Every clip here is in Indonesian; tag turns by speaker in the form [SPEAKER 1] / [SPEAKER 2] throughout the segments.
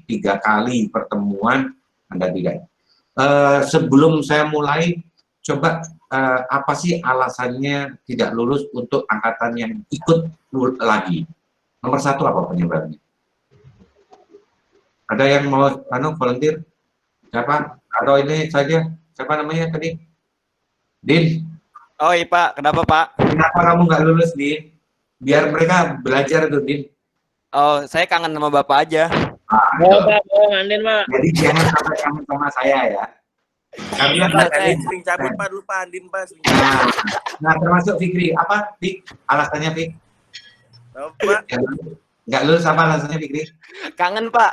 [SPEAKER 1] 3 kali pertemuan Anda tidak. Sebelum saya mulai, coba apa sih alasannya tidak lulus untuk angkatan yang ikut lagi? Nomor 1 apa penyebabnya? Ada yang mau volunteer? Siapa? Atau ini saja? Siapa namanya tadi? Din?
[SPEAKER 2] Oh iya Pak, kenapa Pak?
[SPEAKER 1] Kenapa kamu nggak lulus, Din? Biar mereka belajar tuh, Din.
[SPEAKER 2] Oh, saya kangen sama Bapak aja.
[SPEAKER 3] Pak, Andin, Pak.
[SPEAKER 1] Jadi jangan sampai kangen sama saya ya. Kami
[SPEAKER 4] saya sering cabut Pak dulu Pak Andin Pak.
[SPEAKER 1] Nah, termasuk Fikri. Apa, Fik? Alasannya, Fik?
[SPEAKER 4] Pak?
[SPEAKER 1] Nggak lulus apa alasannya, Fikri?
[SPEAKER 2] Kangen Pak.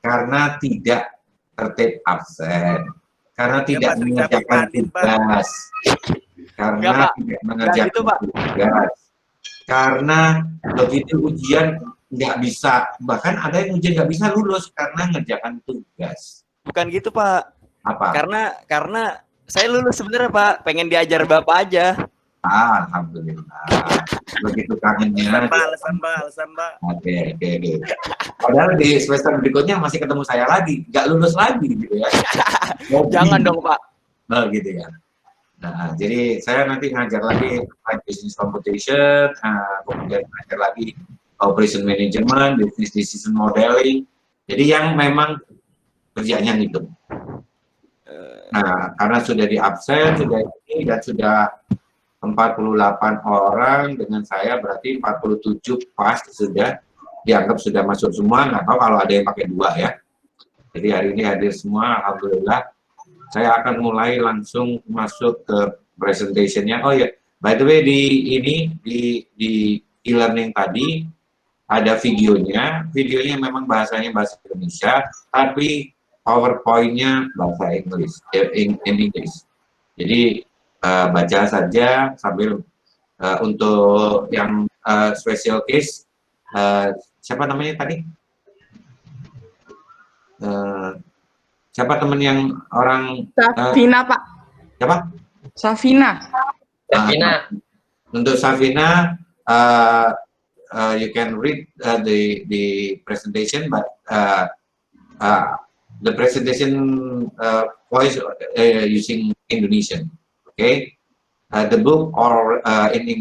[SPEAKER 1] Karena tidak tertib absen. Karena tidak mengerjakan tugas. Karena tidak mengerjakan tugas. Karena begitu ujian nggak bisa, bahkan ada yang ujian nggak bisa lulus karena ngerjakan tugas.
[SPEAKER 2] Bukan gitu Pak.
[SPEAKER 1] Apa?
[SPEAKER 2] Karena saya lulus sebenarnya Pak, pengen diajar Bapak aja.
[SPEAKER 1] Alhamdulillah. Begitu kangennya.
[SPEAKER 4] Alasan Pak.
[SPEAKER 1] Oke. Padahal di semester berikutnya masih ketemu saya lagi, nggak lulus lagi gitu ya.
[SPEAKER 2] Jangan dong Pak.
[SPEAKER 1] Oh gitu ya. Nah, jadi saya nanti ngajar lagi business computation, kemudian ngajar lagi operation management, business decision modeling. Jadi yang memang kerjanya gitu. Nah, karena sudah di absen, sudah ini dan sudah 48 orang dengan saya berarti 47 pas sudah dianggap sudah masuk semua. Nggak tahu kalau ada yang pakai 2 ya. Jadi hari ini hadir semua, alhamdulillah. Saya akan mulai langsung masuk ke presentation-nya. Oh ya, by the way di e-learning tadi ada videonya. Videonya memang bahasanya bahasa Indonesia, tapi PowerPoint-nya bahasa Inggris, in English. Jadi baca saja sambil untuk yang special case, siapa namanya tadi? Siapa teman yang orang
[SPEAKER 5] Safina Pak?
[SPEAKER 1] Siapa?
[SPEAKER 5] Safina.
[SPEAKER 1] Untuk Safina, you can read the presentation, but the presentation voice using Indonesian. Okay, the book or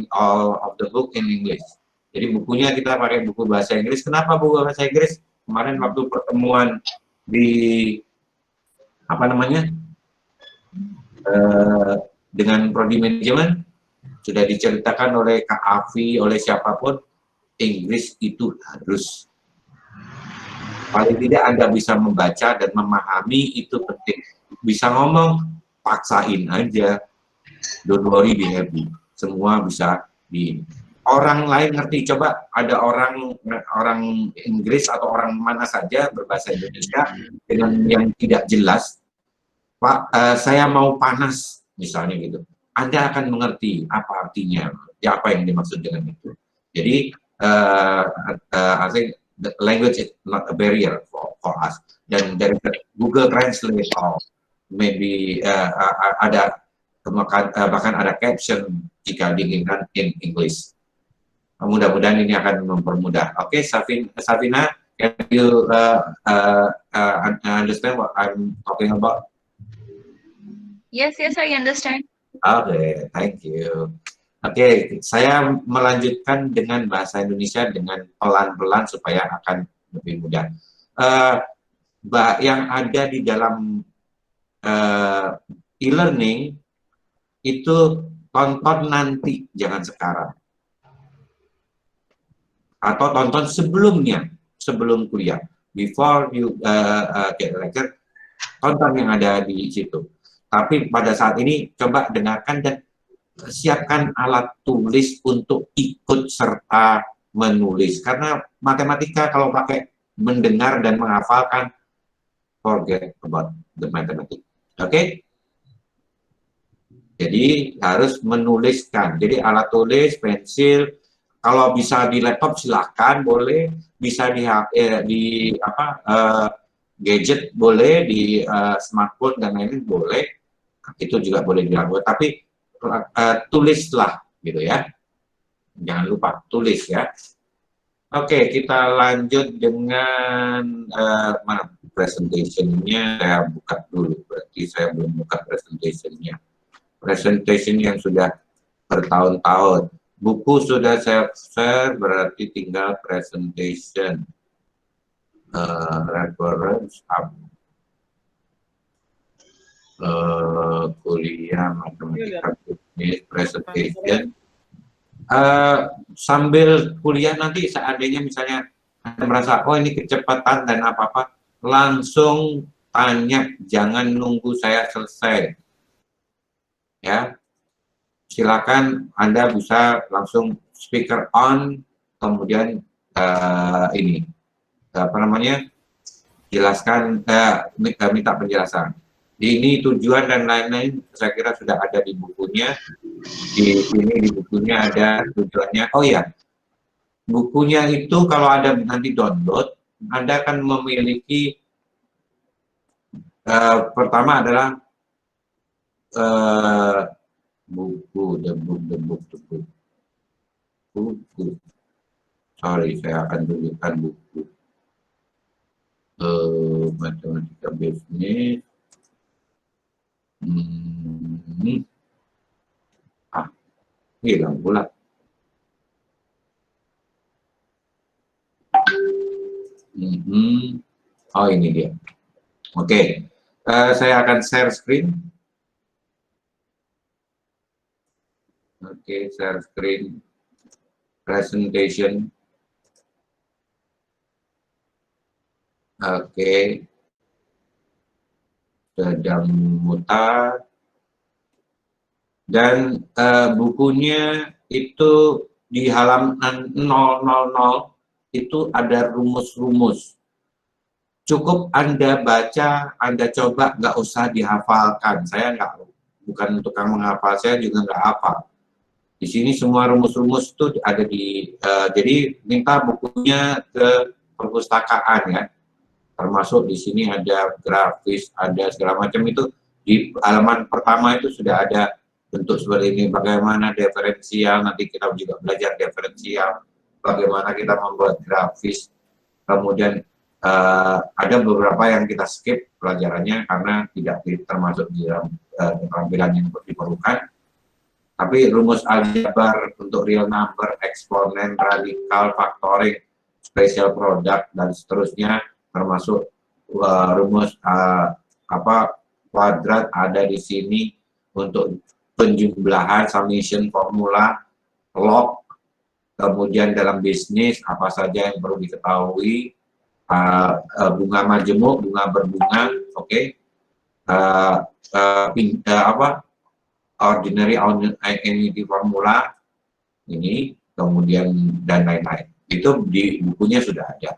[SPEAKER 1] all of the book in English. Jadi bukunya kita pakai buku bahasa Inggris. Kenapa buku bahasa Inggris? Kemarin waktu pertemuan di dengan prodi manajemen sudah diceritakan oleh Kak Afi, oleh siapapun, Inggris itu harus. Paling tidak Anda bisa membaca dan memahami itu penting. Bisa ngomong, paksain aja. Don't worry, be happy. Semua bisa di orang lain ngerti. Coba ada orang Inggris atau orang mana saja berbahasa Indonesia dengan yang tidak jelas, Pak, saya mau panas misalnya gitu. Anda akan mengerti apa artinya, ya apa yang dimaksud dengan itu. Jadi I think the language is not a barrier for us. Dan dari Google Translate or maybe ada bahkan ada caption jika diinginkan in English. Mudah-mudahan ini akan mempermudah. Oke, Safina, can you understand what I'm talking about?
[SPEAKER 6] Yes, I understand.
[SPEAKER 1] Oke, thank you. Oke, saya melanjutkan dengan bahasa Indonesia dengan pelan-pelan supaya akan lebih mudah. Yang ada di dalam e-learning itu tonton nanti, jangan sekarang. Atau tonton sebelumnya, sebelum kuliah. Before you get lecture, tonton yang ada di situ. Tapi pada saat ini coba dengarkan dan siapkan alat tulis untuk ikut serta menulis. Karena matematika kalau pakai mendengar dan menghafalkan, forget about the mathematics. Oke? Jadi harus menuliskan. Jadi alat tulis, pensil, kalau bisa di laptop silahkan, boleh. Bisa di gadget boleh, di smartphone dan lain-lain boleh. Itu juga boleh dilakukan, tapi tulislah gitu ya, jangan lupa tulis ya. Oke, kita lanjut dengan mana presentation-nya. Saya buka dulu, berarti saya belum buka presentation-nya. Presentation yang sudah bertahun-tahun. Buku sudah saya share, berarti tinggal presentation. Reference up. Kuliah matematika bisnis presentation. Sambil kuliah nanti seandainya misalnya Anda merasa oh ini kecepatan dan apa-apa, langsung tanya, jangan nunggu saya selesai. Ya. Silakan Anda bisa langsung speaker on, kemudian ini apa namanya? Jelaskan, minta penjelasan. Ini tujuan dan lain-lain saya kira sudah ada di bukunya. Di sini di bukunya ada tujuannya. Oh ya, bukunya itu kalau ada nanti download, Anda akan memiliki pertama adalah buku. Sorry, saya akan tunjukkan buku matematika bisnis. Hilang pula. Oh, ini dia. Oke. Saya akan share screen. Oke, share screen. Presentation. Oke. Sedang mutar. Dan bukunya itu di halaman 000 itu ada rumus-rumus. Cukup Anda baca, Anda coba, nggak usah dihafalkan. Saya bukan tukang menghafal, saya juga nggak hafal. Di sini semua rumus-rumus itu ada di, jadi minta bukunya ke perpustakaan ya. Termasuk di sini ada grafis, ada segala macam itu. Di halaman pertama itu sudah ada bentuk seperti ini, bagaimana diferensial, nanti kita juga belajar diferensial, bagaimana kita membuat grafis, kemudian ada beberapa yang kita skip pelajarannya karena tidak termasuk di dalam keterampilan yang diperlukan, tapi rumus aljabar untuk real number, eksponen, radikal, factoring, special product, dan seterusnya, termasuk rumus kuadrat ada di sini untuk penjumlahan, summation, formula, log, kemudian dalam bisnis apa saja yang perlu diketahui, bunga majemuk, bunga berbunga, oke, ordinary annuity formula, ini, kemudian dan lain-lain. Itu di bukunya sudah ada.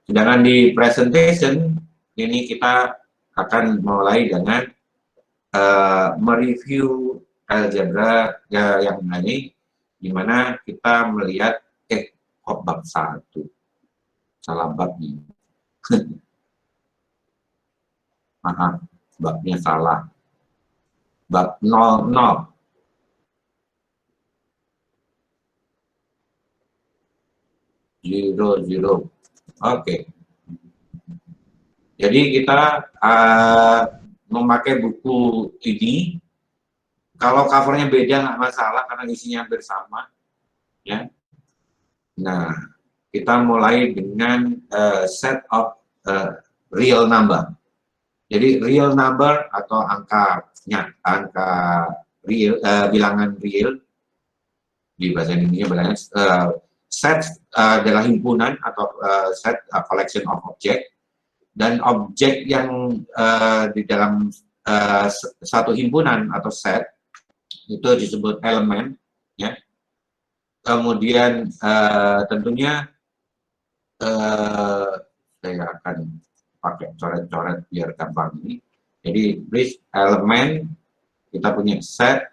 [SPEAKER 1] Sedangkan di presentation, ini kita akan mulai dengan mereview algebra yang ini, di mana kita melihat bab 1 salah bab nih. Maaf, babnya salah. Bab 00. Oke. Jadi kita memakai buku ini, kalau covernya beda nggak masalah karena isinya hampir sama, ya. Nah, kita mulai dengan set of real number. Jadi real number atau angka real, bilangan real di bahasa Indonesia bilangnya set adalah himpunan atau set collection of object. Dan objek yang di dalam satu himpunan atau set itu disebut elemen, ya. Kemudian tentunya saya akan pakai coret-coret biar gampang ini. Jadi list elemen, kita punya set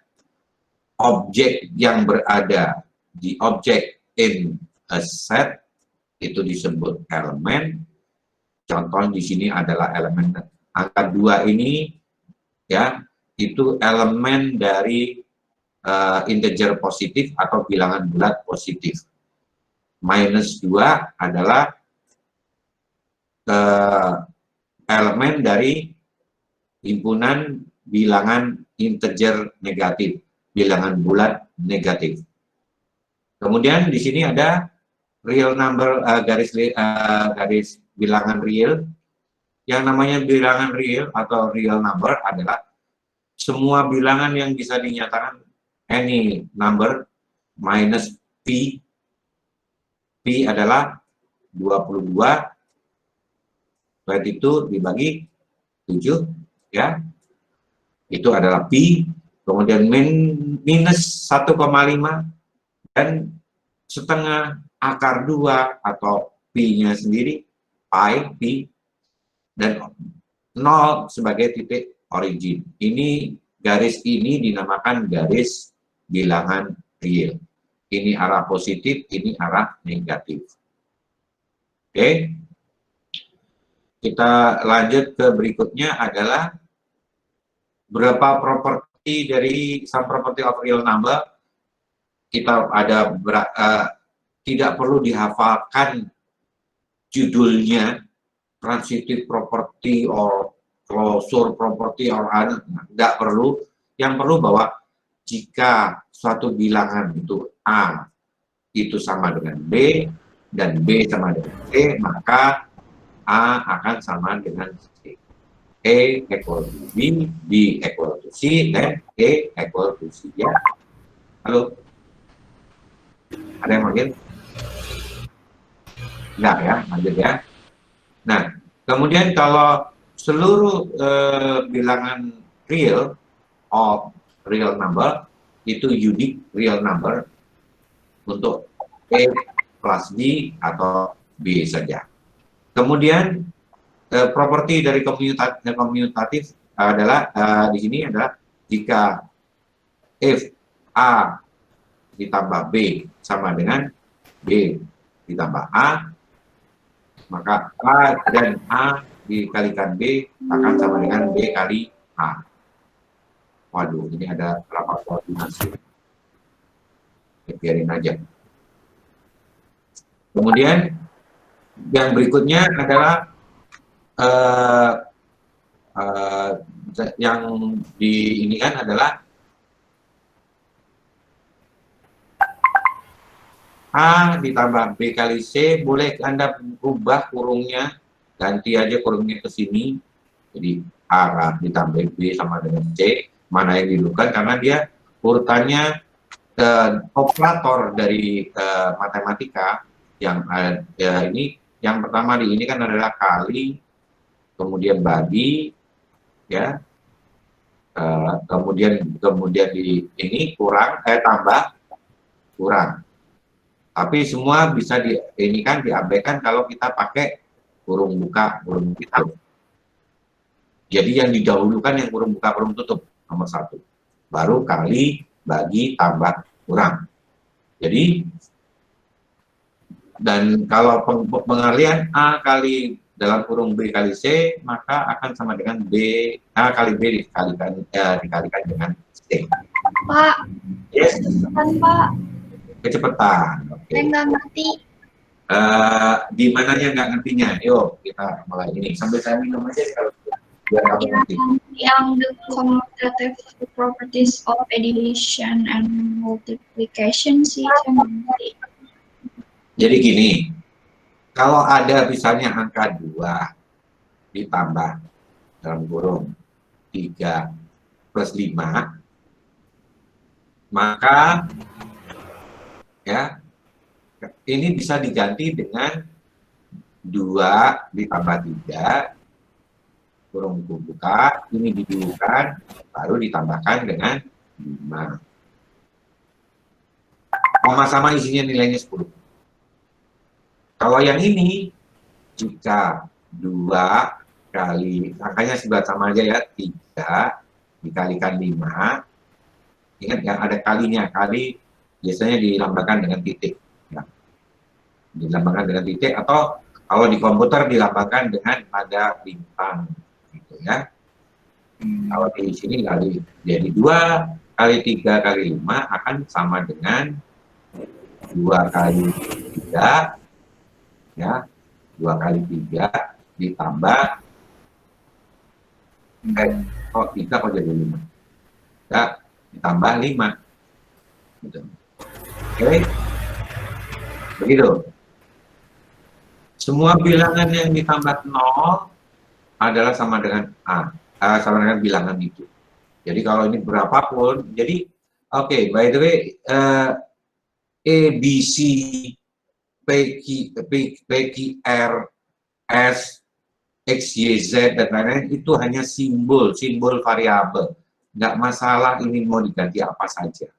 [SPEAKER 1] objek yang berada di objek in a set itu disebut elemen. Contoh di sini adalah elemen angka 2 ini, ya, itu elemen dari integer positif atau bilangan bulat positif. minus 2 adalah elemen dari himpunan bilangan integer negatif, bilangan bulat negatif. Kemudian di sini ada real number, garis bilangan real. Yang namanya bilangan real atau real number adalah semua bilangan yang bisa dinyatakan any number minus P. P adalah 22, berarti itu dibagi 7, ya. Itu adalah P, kemudian minus 1,5 dan setengah akar 2 atau P-nya sendiri, Pi, dan 0 sebagai titik origin. Ini garis ini dinamakan garis bilangan real. Ini arah positif, ini arah negatif. Oke. Kita lanjut ke berikutnya adalah berapa properti dari some property of real number. Kita ada tidak perlu dihafalkan judulnya, transitive property or closure property or tidak perlu. Yang perlu bahwa jika suatu bilangan itu A itu sama dengan B dan B sama dengan C, maka A akan sama dengan C. A equal to B, B equal to C, dan A equal to C. Ya. Halo? Ada yang manggil? Enggak ya, lanjut ya. Nah, kemudian kalau seluruh bilangan real of real number itu unique real number untuk A plus B atau B saja. Kemudian properti dari komutatif adalah di sini adalah jika if A ditambah B sama dengan B ditambah A, maka A dan A dikalikan B akan sama dengan B kali A. Waduh, ini ada rapat koordinasi. Biarin aja. Kemudian yang berikutnya adalah yang diinikan adalah A ditambah B kali C. Boleh Anda ubah kurungnya, ganti aja kurungnya ke sini. Jadi A ditambah B sama dengan C, mana yang didulukan, karena dia urutannya operator dari matematika yang ini. Yang pertama di ini kan adalah kali, kemudian bagi, ya, kemudian di ini kurang, tambah, kurang. Tapi semua bisa ini kan diabaikan kalau kita pakai kurung buka, kurung tutup. Jadi yang didahulukan yang kurung buka, kurung tutup nomor 1. Baru kali, bagi, tambah, kurang. Jadi dan kalau pengalian A kali dalam kurung B kali C, maka akan sama dengan A kali B dikalikan dengan C.
[SPEAKER 6] Pak,
[SPEAKER 1] Yes.
[SPEAKER 6] kan Pak,
[SPEAKER 1] Kecepatan. Oke.
[SPEAKER 6] saya nggak ngerti.
[SPEAKER 1] Di mananya nggak ngertinya? Yuk kita mulai ini. Sambil saya minum aja kalau biar kamu ngerti.
[SPEAKER 6] Yang the commutative properties of addition and multiplication sih saya nggak ngerti.
[SPEAKER 1] Jadi gini, kalau ada misalnya angka 2 ditambah dalam kurung 3 plus 5, maka ya ini bisa diganti dengan 2 ditambah 3 kurung buka, ini didulukan, baru ditambahkan dengan 5. Sama-sama isinya nilainya 10. Kalau yang ini, jika 2 kali, angkanya sebelah sama aja ya, 3 dikalikan 5, ingat yang ada kalinya, kali biasanya dilambangkan dengan titik. Ya. Dilambangkan dengan titik, atau kalau di komputer dilambangkan dengan tanda bintang. Gitu ya. Kalau di sini kali, jadi 2 kali 3 kali 5 akan sama dengan 2 kali 3, ya, 2 kali 3 ditambah, kok 3 kok jadi 5? Ya, ditambah 5. Gitu. Oke, begitu. Semua bilangan yang ditambah 0 adalah sama dengan A, sama dengan bilangan itu. Jadi kalau ini berapapun, jadi oke, by the way, A, B, C, P, Q, R, S, X, Y, Z, dan lain-lain itu hanya simbol variabel. Nggak masalah ini mau diganti apa saja.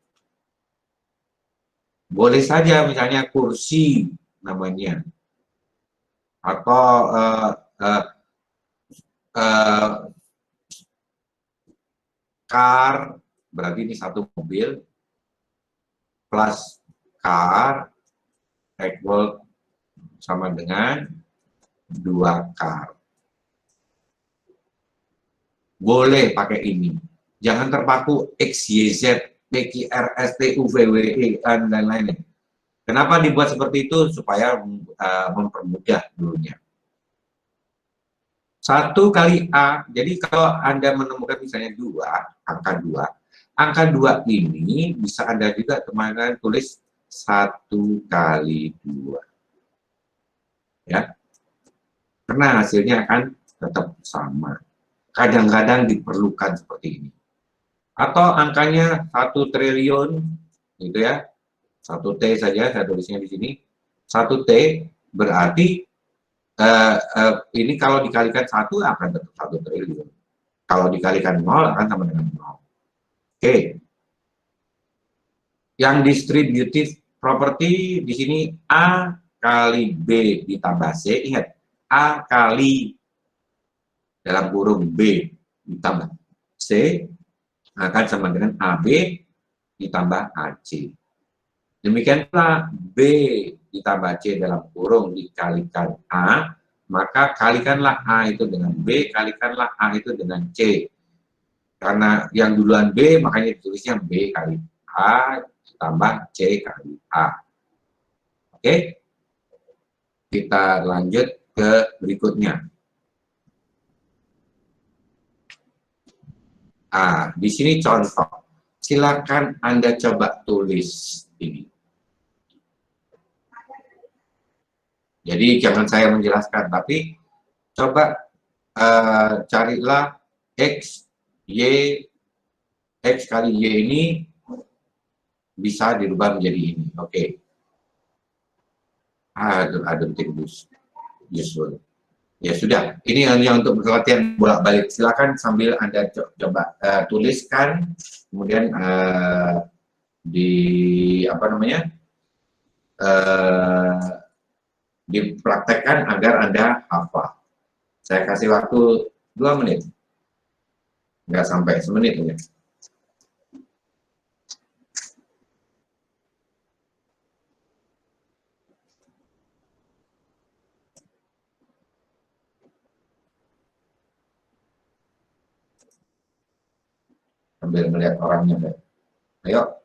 [SPEAKER 1] Boleh saja misalnya kursi namanya, atau car, berarti ini satu mobil, plus car equal sama dengan 2 car. Boleh pakai ini. Jangan terpaku X, Y, Z, P, Q, R, S, T, U, V, W, E, dan lain-lain. Kenapa dibuat seperti itu? Supaya mempermudah dulunya. 1 kali A, jadi kalau Anda menemukan misalnya 2, angka 2 ini bisa Anda juga teman-teman tulis 1 kali 2. Ya. Karena hasilnya akan tetap sama. Kadang-kadang diperlukan seperti ini. Atau angkanya 1 triliun, gitu ya. 1T saja, saya tulisnya di sini. 1T berarti ini kalau dikalikan 1 akan tetap 1 triliun. Kalau dikalikan 0 akan sama dengan 0. Oke. Yang distributive property di sini A kali B ditambah C. Ingat, A kali dalam kurung B ditambah C akan sama dengan AB ditambah AC. Demikian pula B ditambah C dalam kurung dikalikan A, maka kalikanlah A itu dengan B, kalikanlah A itu dengan C. Karena yang duluan B, makanya ditulisnya B kali A ditambah C kali A. Oke? Kita lanjut ke berikutnya. Di sini contoh. Silakan Anda coba tulis ini. Jadi jangan saya menjelaskan, tapi coba carilah X, Y, X kali Y ini bisa dirubah menjadi ini. Oke. I don't think this useful. Ya sudah, ini hanya untuk latihan bolak-balik. Silakan sambil Anda coba tuliskan, kemudian dipraktekkan agar Anda hafal. Saya kasih waktu 2 menit. Nggak sampai semenit ya. Sambil melihat orangnya deh. Ayo.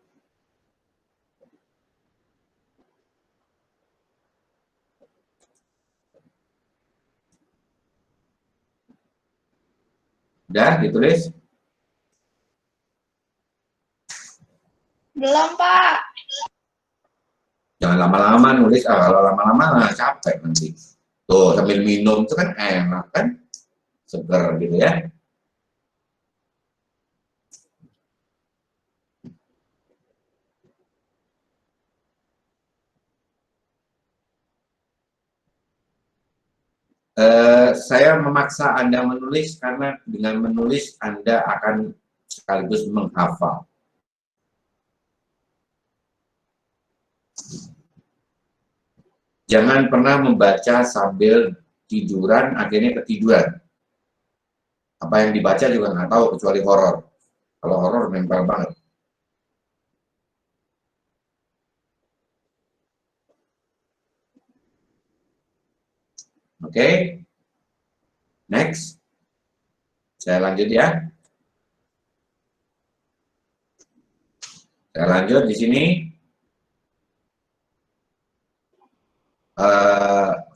[SPEAKER 1] Udah ditulis?
[SPEAKER 6] Belum, Pak.
[SPEAKER 1] Jangan lama-lama nulis, kalau lama-lama capek nanti. Tuh, sambil minum itu kan enak kan? Seger gitu ya. Saya memaksa Anda menulis karena dengan menulis Anda akan sekaligus menghafal. Jangan pernah membaca sambil tiduran, akhirnya ketiduran. Apa yang dibaca juga nggak tahu, kecuali horor. Kalau horor nempel banget. Oke. Next. Saya lanjut ya. Saya lanjut di sini.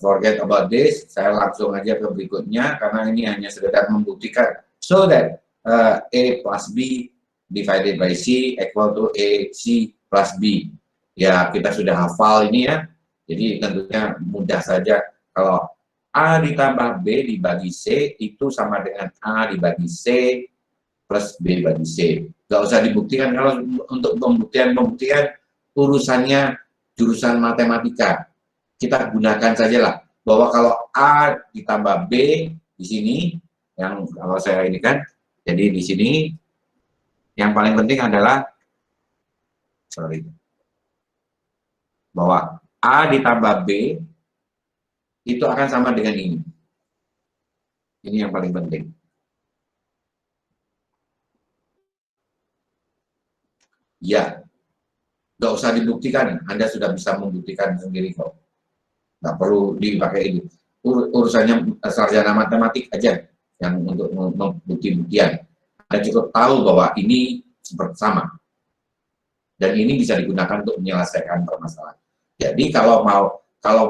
[SPEAKER 1] forget about this, saya langsung aja ke berikutnya karena ini hanya sekedar membuktikan so that A plus B divided by C equal to A C plus B. Ya, kita sudah hafal ini ya, jadi tentunya mudah saja. Kalau A ditambah B dibagi C itu sama dengan A dibagi C plus B bagi C. Nggak usah dibuktikan. Kalau untuk pembuktian urusannya jurusan matematika, kita gunakan sajalah bahwa kalau A ditambah B di sini, yang kalau saya ini kan, jadi di sini yang paling penting adalah bahwa A ditambah B itu akan sama dengan ini. Ini yang paling penting. Ya, nggak usah dibuktikan. Anda sudah bisa membuktikan sendiri kok. Nggak perlu dipakai ini. Urusannya sarjana matematik aja yang untuk membukti-buktian. Anda cukup tahu bahwa ini seperti sama. Dan ini bisa digunakan untuk menyelesaikan permasalahan. Jadi kalau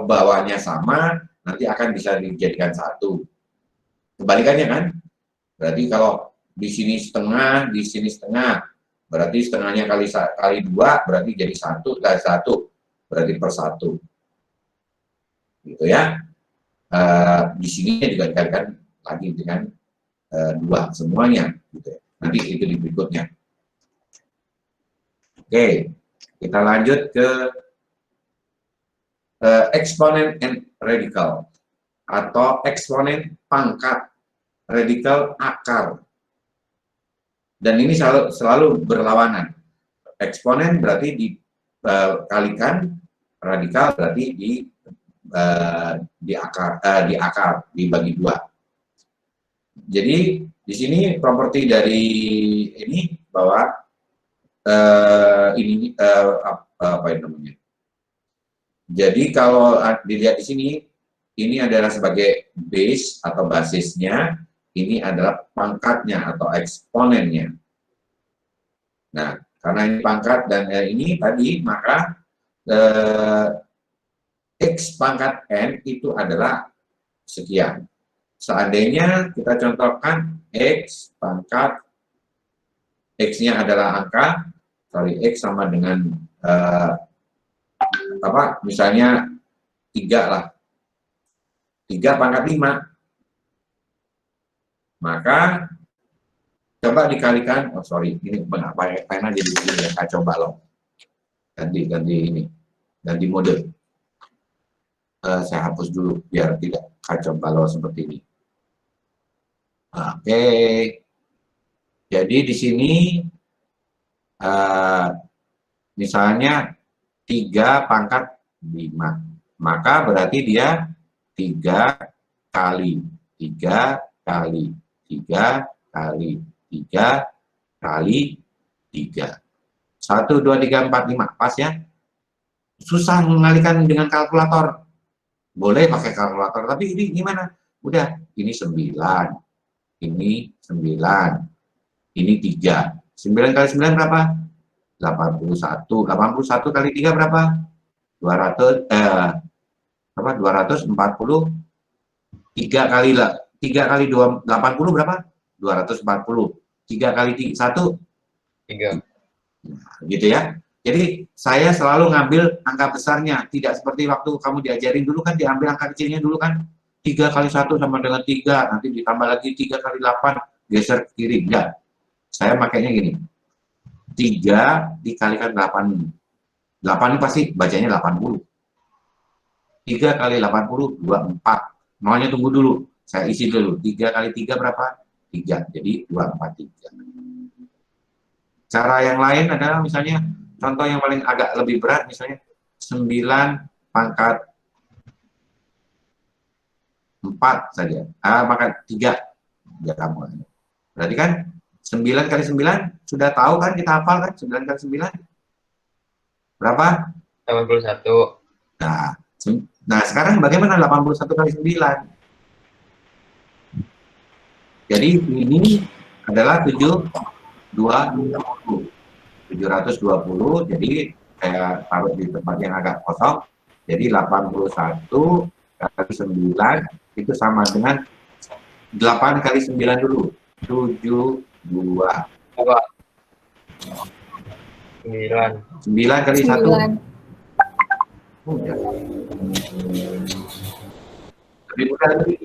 [SPEAKER 1] bawahnya sama, nanti akan bisa dijadikan satu. Kebalikannya kan? Berarti kalau di sini setengah, di sini setengah, berarti setengahnya kali 2, berarti jadi 1 kali 1, berarti per 1. Gitu ya. Di sini juga dikalikan lagi dengan 2 semuanya. Gitu ya. Nanti itu di berikutnya. Oke, kita lanjut ke eksponen and radical atau eksponen pangkat, radikal akar. Dan ini selalu berlawanan. Eksponen berarti dikalikan, radikal berarti di akar dibagi 2. Jadi di sini properti dari ini bahwa apa yang namanya? Jadi kalau dilihat di sini, ini adalah sebagai base atau basisnya, ini adalah pangkatnya atau eksponennya. Nah, karena ini pangkat dan ini tadi, maka X pangkat N itu adalah sekian. Seandainya kita contohkan X pangkat, X-nya adalah angka, X sama dengan misalnya 3 lah. 3 pangkat 5. Maka coba dikalikan, ini pakai pena jadi begini ya, coba loh. Ganti mode. Saya hapus dulu biar tidak kacau balau seperti ini. Oke. Jadi di sini misalnya 3 pangkat 5, maka berarti dia 3 kali 3 kali 3 kali 3 kali 3. 1, 2, 3, 4, 5. Pas ya? Susah mengalikan dengan kalkulator. Boleh pakai kalkulator, tapi ini gimana? Udah, ini 9. Ini 9. Ini 3. 9 kali 9 berapa? 81. 81 kali 3 berapa? 240. 3 kali 2 80 berapa? 240. 3 kali 1 3. Nah, gitu ya. Jadi saya selalu ngambil angka besarnya, tidak seperti waktu kamu diajarin dulu kan, diambil angka kecilnya dulu kan. 3 kali 1 sama dengan 3, nanti ditambah lagi 3 kali 8, geser ke kiri. Enggak. Saya makanya gini. 3 dikalikan 8. 8 ini pasti bacanya 80. 3 kali 80, 24. Nolnya tunggu dulu. Saya isi dulu. 3 kali 3 berapa? 3. Jadi 243. Cara yang lain adalah misalnya, contoh yang paling agak lebih berat, misalnya 9 pangkat 4 saja. Pangkat 3. Ya kamu. Berarti kan 9 kali 9 sudah tahu kan, kita hafal kan 9 kali 9 berapa?
[SPEAKER 2] 81.
[SPEAKER 1] Nah sekarang bagaimana 81 kali 9? Jadi ini adalah 720. Jadi saya taruh di tempat yang agak kosong. Jadi 81 kali 9 itu sama dengan 8 kali 9 dulu. 72. 9 kali 1. Mudah. Lebih mudah lagi.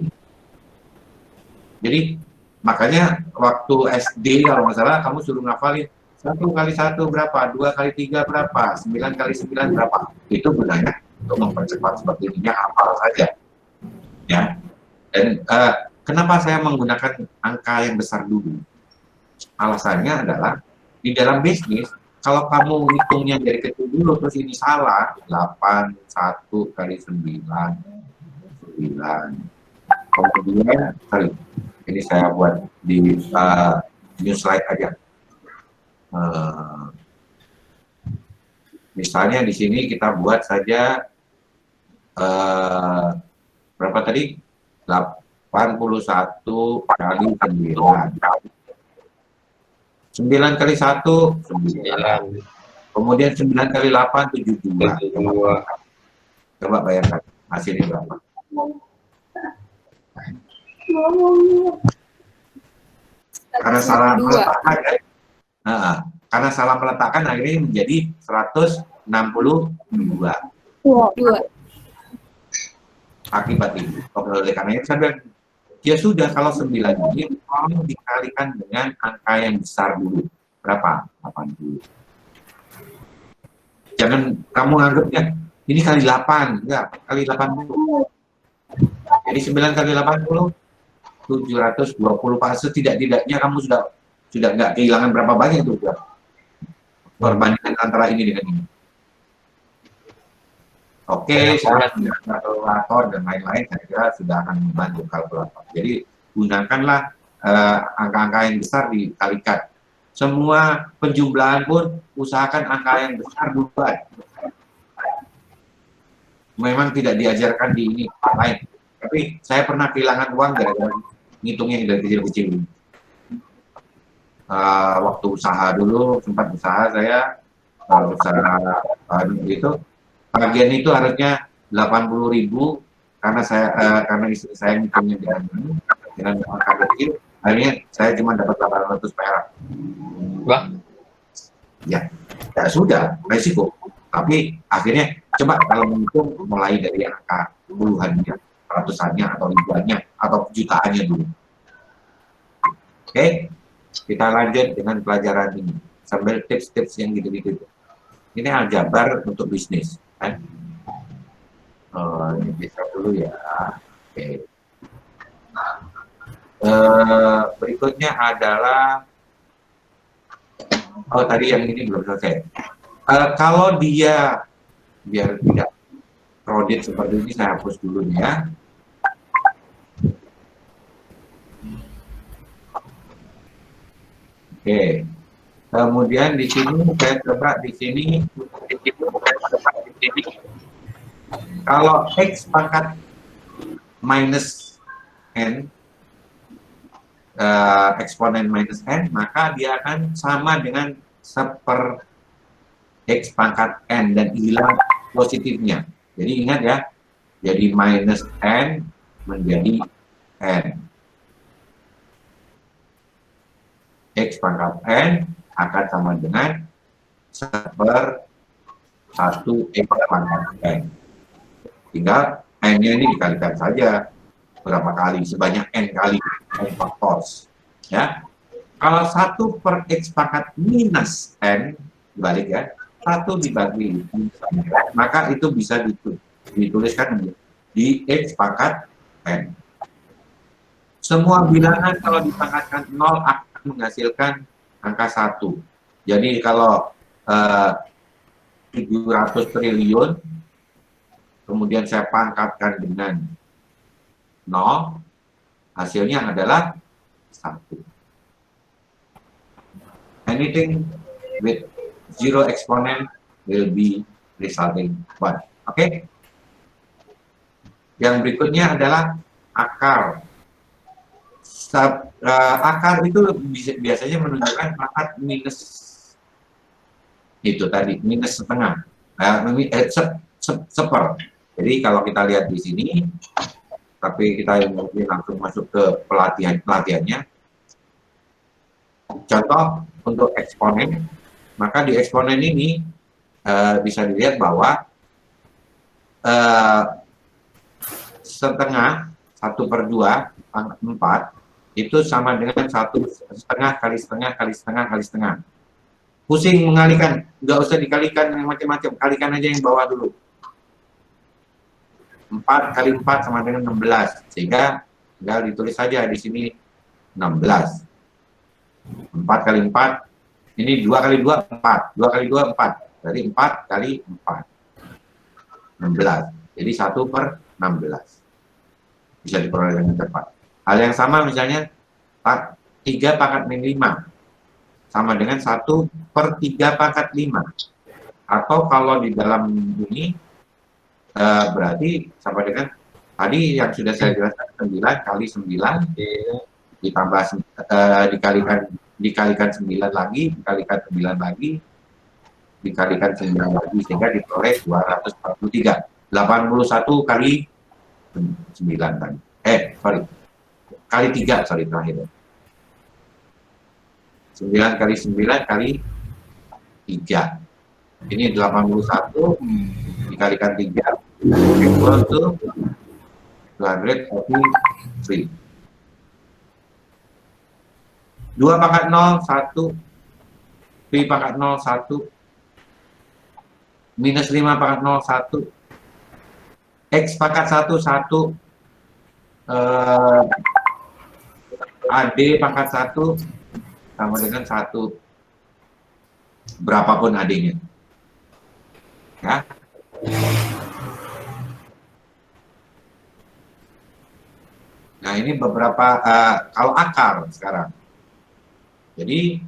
[SPEAKER 1] Jadi makanya waktu SD kalau nggak salah kamu suruh ngafalin 1 kali 1 berapa, 2 kali 3 berapa, 9 kali 9 berapa. Itu gunanya untuk mempercepat seperti ini, hafal saja. Ya. Dan kenapa saya menggunakan angka yang besar dulu? Alasannya adalah di dalam bisnis, kalau kamu hitungnya dari kecil dulu terus ini salah, 8 1 kali 9 kemudian ini saya buat di new slide aja. Misalnya di sini kita buat saja berapa tadi? 81 kali 9. 9 kali 1 9. Kemudian 9 kali 8 72. Coba bayangkan hasilnya berapa? Karena salah meletakkan, karena salah meletakkan akhirnya menjadi 162. Akibat itu. Oleh karena itu saya bilang, ya sudah kalau 9 ini tolong dikalikan dengan angka yang besar dulu. Berapa? 80. Jangan kamu anggapnya ini kali 8, enggak, kali 80. Jadi 9 kali 80 720 Pak. Setidak-tidaknya kamu sudah nggak kehilangan berapa banyak itu perbandingan antara ini dengan ini. Oke, saya punya kalkulator dan lain-lain, saya kira sudah akan membantu kalkulator. Jadi gunakanlah angka-angka yang besar dikalikan. Semua penjumlahan pun usahakan angka yang besar duluan. Memang tidak diajarkan di ini lain. Tapi saya pernah kehilangan uang gara-gara ngitungnya dari kecil-kecil. Waktu usaha dulu, sempat usaha saya, usaha itu, bagian itu harusnya 80.000 karena karena istri saya ngitungnya dengan angka kecil, akhirnya saya cuma dapat 800 perak.
[SPEAKER 7] Wah.
[SPEAKER 1] Ya sudah, resiko. Tapi akhirnya coba kalau menghitung mulai dari angka puluhannya, ratusannya atau ribuannya atau jutaannya dulu. Oke, kita lanjut dengan pelajaran ini sambil tips-tips yang gitu-gitu. Ini aljabar untuk bisnis, kan? Ini bisa dulu ya. Oke. Berikutnya adalah tadi yang ini belum selesai. Kalau dia biar tidak kredit seperti ini, saya hapus dulu ya. Oke. Kemudian di sini saya coba di sini. Kalau X pangkat minus N, eksponen minus N, maka dia akan sama dengan 1/, X pangkat N dan hilang positifnya. Jadi ingat ya, jadi minus N menjadi N. X pangkat N akan sama dengan 1/1 X pangkat N. Tinggal N-nya ini dikalikan saja berapa kali, sebanyak N kali, N faktors. Ya. Kalau 1/X pangkat minus N, dibalik ya, 1 dibagi, maka itu bisa dituliskan di X pangkat N. Semua bilangan kalau dipangkatkan 0 akan menghasilkan angka 1. Jadi kalau 700 triliun, kemudian saya pangkatkan dengan 0, hasilnya adalah 1. Anything with 0 exponent will be resulting 1. Oke? Yang berikutnya adalah akar. Akar itu biasanya menunjukkan pangkat minus itu tadi, minus setengah, 1/. Jadi kalau kita lihat di sini, tapi kita mungkin langsung masuk ke pelatihannya. Contoh untuk eksponen, maka di eksponen ini bisa dilihat bahwa setengah 1/2 pangkat 4 itu sama dengan 1/2 kali setengah kali setengah kali setengah. Pusing mengalikan, nggak usah dikalikan yang macam-macam, kalikan aja yang bawah dulu. 4 kali 4 sama dengan 16, sehingga tinggal ditulis saja di sini 16. 4 kali 4, ini 2 kali 2, 4. 2 kali 2, 4. Jadi 4 kali 4. 16. Jadi 1/16. Bisa diperoleh dengan cepat. Hal yang sama misalnya 3 pangkat min 5 sama dengan 1/3 pangkat 5. Atau kalau di dalam ini berarti sama dengan tadi yang sudah saya jelaskan 9 kali 9 ditambah dikalikan 9 lagi, dikalikan 9 lagi, dikalikan 9 lagi, sehingga diperoleh 243. 81 kali 9 tadi. Kali 3, terakhir. 9 kali 9 kali 3. Ini 81 dikalikan 3 equal to 243. 2 pangkat 0, 1 pi pangkat 0, 1 minus 5 pangkat 0, 1 x pangkat 1, 1 AD pangkat 1 sama dengan 1 berapapun AD-nya. Ya. Nah, ini beberapa kalau akar sekarang. Jadi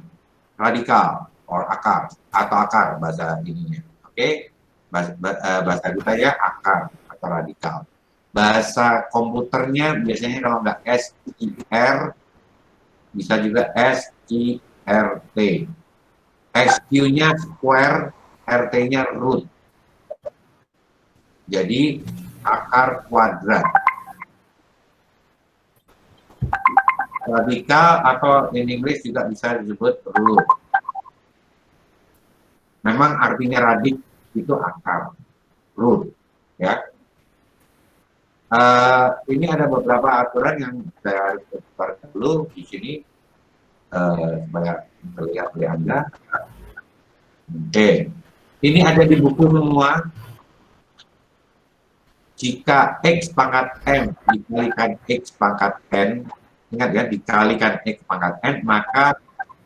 [SPEAKER 1] radikal or akar atau akar bahasa ininya. Oke. Bahasa kita ya akar atau radikal. Bahasa komputernya biasanya kalau nggak SIR bisa juga SIRT. SQ-nya square, RT-nya root. Jadi akar kuadrat. Radikal atau in English juga bisa disebut root. Memang artinya radik itu akar, root, ya. Ini ada beberapa aturan yang saya harus putar dulu di sini supaya terlihat oleh Anda. Oke, ini ada di buku semua. Jika X pangkat M dikalikan X pangkat N, ingat ya, dikalikan X pangkat N, maka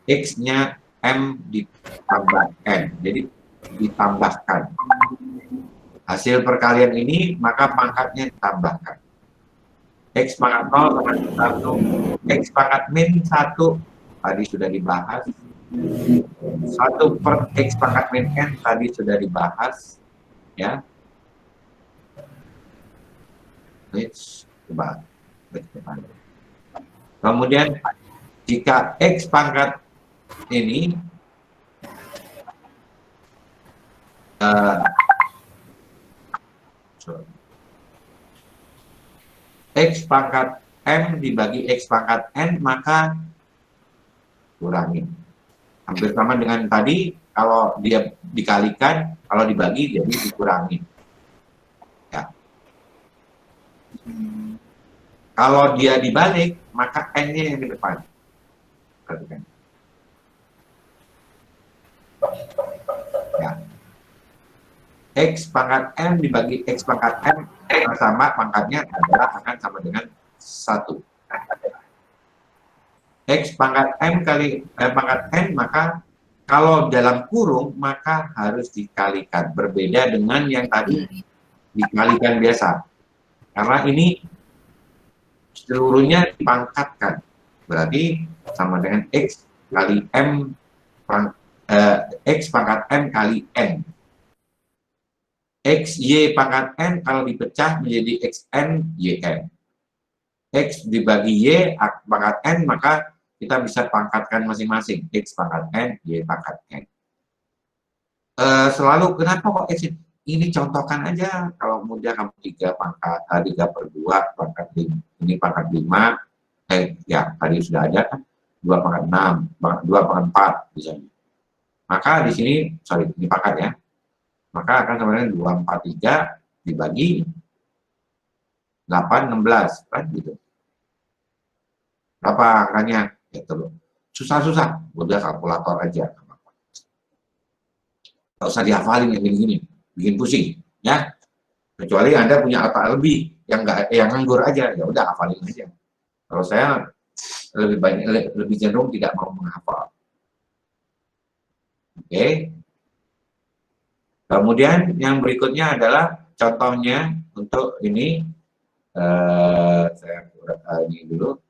[SPEAKER 1] X-nya M ditambah N, jadi ditambahkan. Hasil perkalian ini, maka pangkatnya ditambahkan. X pangkat 0 sama 1, X pangkat min 1, tadi sudah dibahas. 1/X pangkat min N, tadi sudah dibahas. Ya. Coba. Kemudian jika X pangkat ini X pangkat M dibagi X pangkat N, maka kurangi. Hampir sama dengan tadi, kalau dia dikalikan, kalau dibagi jadi dikurangi. Ya. Kalau dia dibalik, maka N-nya yang di depan. Perhatikan. Ya. X pangkat M dibagi X pangkat M sama pangkatnya adalah akan sama dengan 1. X pangkat M kali pangkat N, maka kalau dalam kurung maka harus dikalikan. Berbeda dengan yang tadi dikalikan biasa. Karena ini seluruhnya dipangkatkan. Berarti sama dengan X kali M X pangkat M kali N. X Y pangkat N kalau dipecah menjadi XN YN. X dibagi Y pangkat N, maka kita bisa pangkatkan masing-masing. X pangkat N, Y pangkat N. Selalu kenapa kok X? ini contohkan aja. Kalau kemudian kamu 3/2 pangkat 5, ini pangkat 5, ya tadi sudah ada kan 2/6, 2/4 misalnya. Maka di sini, sorry, ini pangkat ya. Maka akan sama dengan 2/4/3 dibagi 8/16, kan gitu. Berapa angkanya? Ya terus. Susah-susah, udah kalkulator aja. Nggak usah dihafalin yang gini-gini, bikin pusing, ya. Kecuali Anda punya otak lebih, yang nganggur aja, ya udah hafalin aja. Kalau saya lebih cenderung tidak mau menghafal. Oke. Kemudian yang berikutnya adalah contohnya untuk ini, saya ini dulu.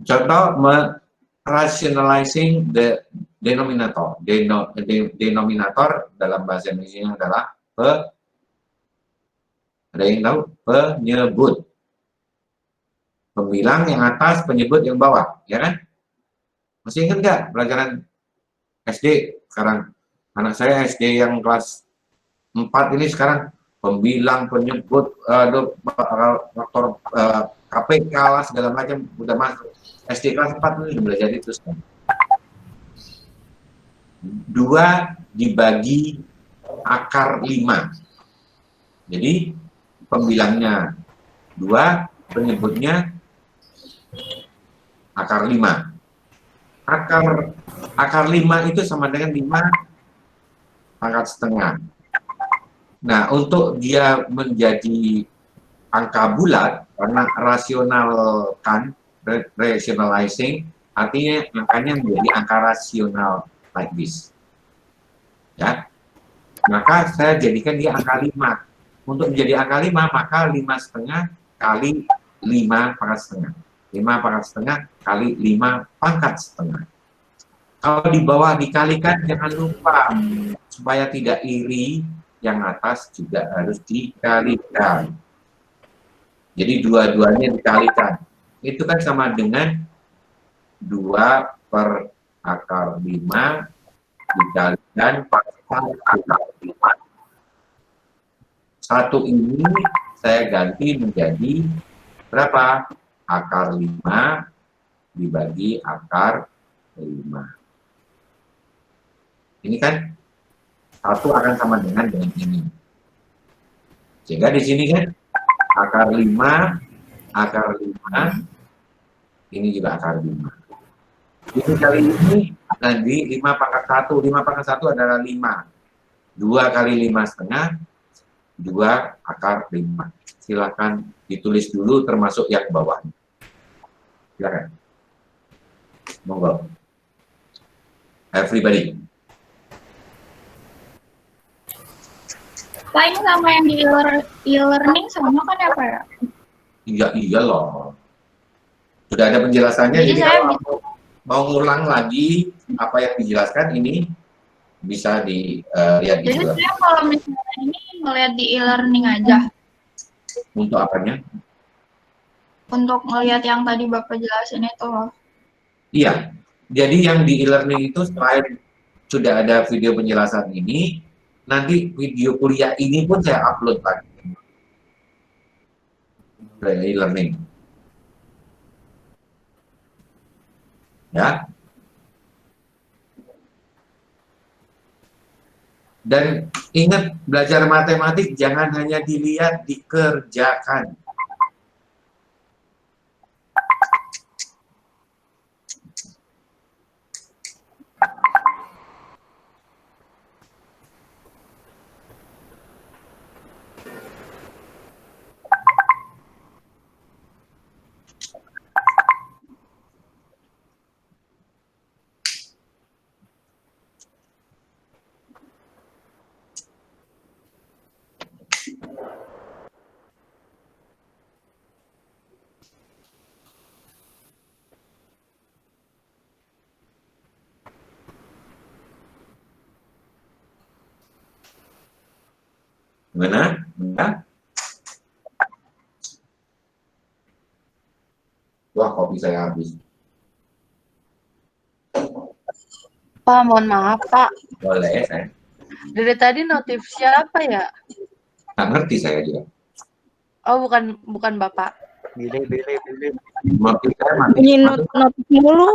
[SPEAKER 1] Contoh rationalizing the denominator. Denominator dalam bahasa Indonesia adalah ada yang tahu? Penyebut. Pembilang yang atas, penyebut yang bawah, ya kan? Masih ingat nggak pelajaran SD sekarang? Anak saya SD yang kelas 4 ini sekarang pembilang, penyebut, faktor KPK lah segala macam udah masuk. SD kelas 4 ini belajar itu sekarang. 2 dibagi akar 5. Jadi pembilangnya 2, penyebutnya akar 5. Akar 5 itu sama dengan 5/1/2. Nah, untuk dia menjadi angka bulat, karena rationalizing, artinya angkanya menjadi angka rasional like this. Ya. Maka saya jadikan dia angka 5. Untuk menjadi angka 5, maka 5/2 kali 5/2. 5/2 kali 5/2. Kalau di bawah dikalikan, jangan lupa supaya tidak iri, yang atas juga harus dikalikan. Jadi dua-duanya dikalikan. Itu kan sama dengan 2/5 dikalikan 1/5. 1 ini saya ganti menjadi berapa? Akar 5 dibagi akar 5. Ini kan 1 akan sama dengan ini. Sehingga di sini kan akar 5, ini juga akar 5. Ini kali ini nanti 5/1. 5/1 adalah 5. 2 kali 5/2, 2 akar 5. Silakan ditulis dulu termasuk yang bawahnya. Silakan. Monggo. Everybody.
[SPEAKER 6] Pak, ini sama yang di e-learning sama kan ya Pak ya?
[SPEAKER 1] Iya loh. Sudah ada penjelasannya, jadi kalau mau ngulang lagi apa yang dijelaskan ini bisa dilihat di
[SPEAKER 6] Jadi
[SPEAKER 1] luar.
[SPEAKER 6] saya kalau misalnya ini ngeliat di e-learning aja.
[SPEAKER 1] Untuk apanya?
[SPEAKER 6] Untuk ngeliat yang tadi Bapak jelasin itu loh.
[SPEAKER 1] Iya. Jadi yang di e-learning itu selain sudah ada video penjelasan ini, nanti video kuliah ini pun saya upload lagi ke e-learning. Ya. Dan ingat, belajar matematik jangan hanya dilihat, dikerjakan. Gimana? Enggak? Wah, kopi saya habis.
[SPEAKER 5] Pak, mohon maaf Pak.
[SPEAKER 1] Boleh, saya.
[SPEAKER 5] Dari tadi notif siapa ya?
[SPEAKER 1] Nggak ngerti saya juga.
[SPEAKER 5] Oh, bukan Bapak.
[SPEAKER 2] Bile.
[SPEAKER 1] Notif saya mati.
[SPEAKER 5] Bunyi notif mulu.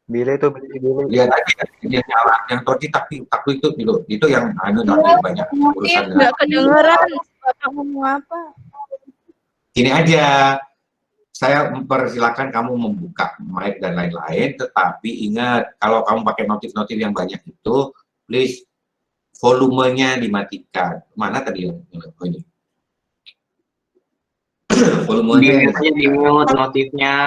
[SPEAKER 2] Bile tuh bile.
[SPEAKER 1] Lihat aja dia nyala yang tadi tapi itu gitu. Itu yang nanti banyak urusan dengan.
[SPEAKER 5] Nggak kedengeran Bapak ngomong apa.
[SPEAKER 1] Gini aja, saya mempersilahkan kamu membuka mic dan lain-lain, tetapi ingat kalau kamu pakai notif-notif yang banyak itu, please volumenya dimatikan. Mana tadi yang oh ini? Volumenya
[SPEAKER 3] di mute notifnya.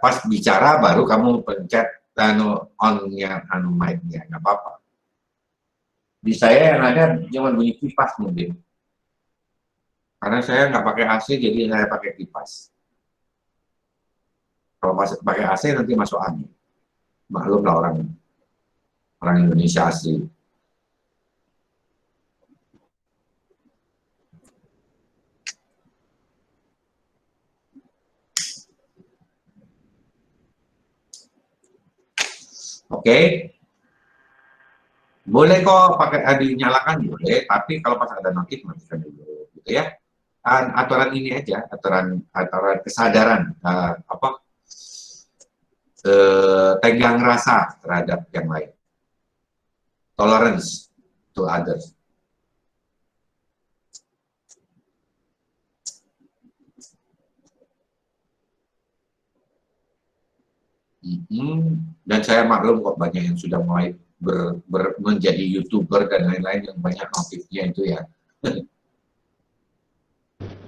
[SPEAKER 1] Pas bicara baru kamu pencet on-nya mic-nya, nggak apa-apa. Di saya yang ada cuma bunyi kipas mungkin. Karena saya nggak pakai AC, jadi saya pakai kipas. Kalau pakai AC nanti masuk angin. Maklum lah orang Indonesia asli. Oke. Boleh kok pakai dinyalakan boleh, tapi kalau pas ada notif matikan dulu, gitu ya. Aturan ini aja, aturan kesadaran tenggang rasa terhadap yang lain, tolerance to others. Dan saya maklum kok banyak yang sudah mulai menjadi YouTuber dan lain-lain yang banyak notifnya itu ya.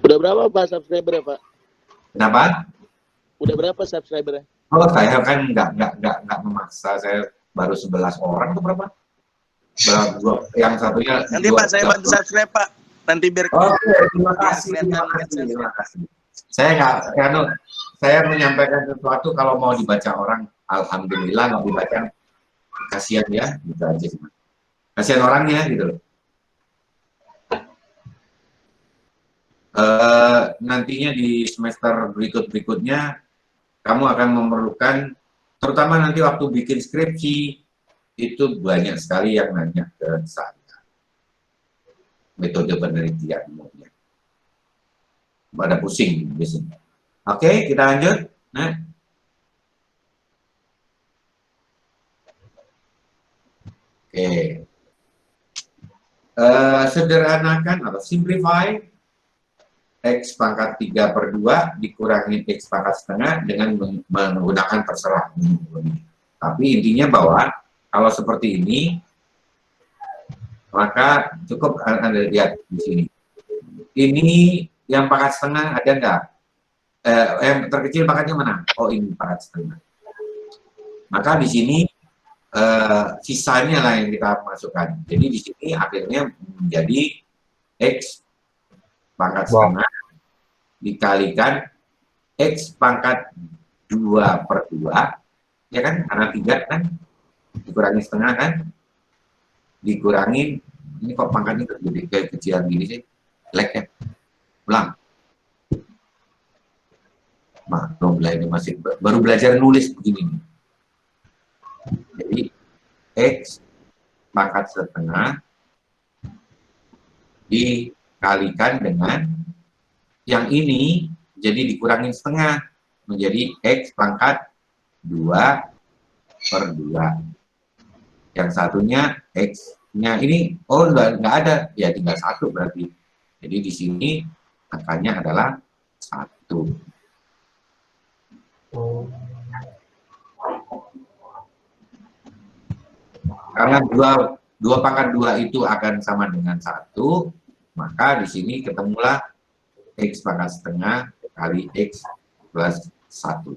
[SPEAKER 3] Udah berapa Pak subscriber Pak?
[SPEAKER 1] Kenapa?
[SPEAKER 3] Udah berapa subscribernya?
[SPEAKER 1] Oh, saya kan nggak memaksa, saya baru 11 orang atau berapa? Yang satunya
[SPEAKER 4] Nanti Pak saya bantu subscribe Pak. Nanti biar
[SPEAKER 1] terima kasih. Saya menyampaikan sesuatu kalau mau dibaca orang, alhamdulillah, nggak dibaca kasihan ya, gitu aja sih. Kasihan orangnya gitu loh. Nantinya di semester berikutnya kamu akan memerlukan, terutama nanti waktu bikin skripsi, itu banyak sekali yang nanya ke saya. Metode penelitian. Pada pusing biasanya. Oke, kita lanjut. Nah. Oke. Sederhanakan atau simplify X pangkat 3/2 dikurangi X pangkat setengah dengan menggunakan terserah. Tapi intinya bahwa kalau seperti ini, maka cukup Anda lihat di sini. Ini yang pangkat setengah ada nggak? Yang terkecil pangkatnya mana? Oh, ini pangkat setengah. Maka di sini sisanya lah yang kita masukkan. Jadi di sini akhirnya menjadi X pangkat setengah dikalikan X pangkat 2/2, ya kan? Karena 3 kan dikurangi setengah kan, dikurangin, ini kok pangkatnya terjadi kayak kecilan gini sih, lag ya, ulang. Maklum lah ini masih baru belajar nulis begini nih. Jadi X pangkat setengah dikalikan dengan yang ini, jadi dikurangin setengah menjadi X pangkat 2/2. Yang satunya X-nya ini, oh nggak ada, ya tinggal 1 berarti. Jadi di sini angkanya adalah 1. Karena 2 pangkat 2 itu akan sama dengan 1, maka di sini ketemulah X pangkat setengah kali X plus 1.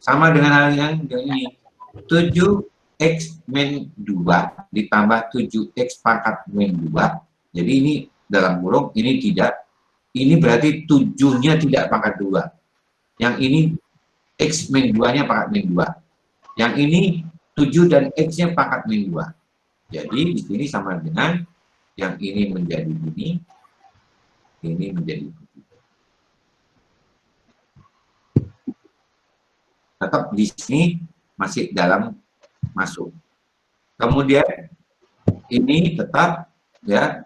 [SPEAKER 1] Sama dengan hal yang ini, 7X min 2 ditambah 7X pangkat min 2. Jadi ini dalam kurung, ini tidak. Ini berarti 7-nya tidak pangkat 2. Yang ini X min 2-nya pangkat min 2. Yang ini 7 dan X-nya pangkat min 2. Jadi di sini sama dengan yang ini menjadi ini menjadi begitu. tetap di sini masih dalam masuk. Kemudian ini tetap ya,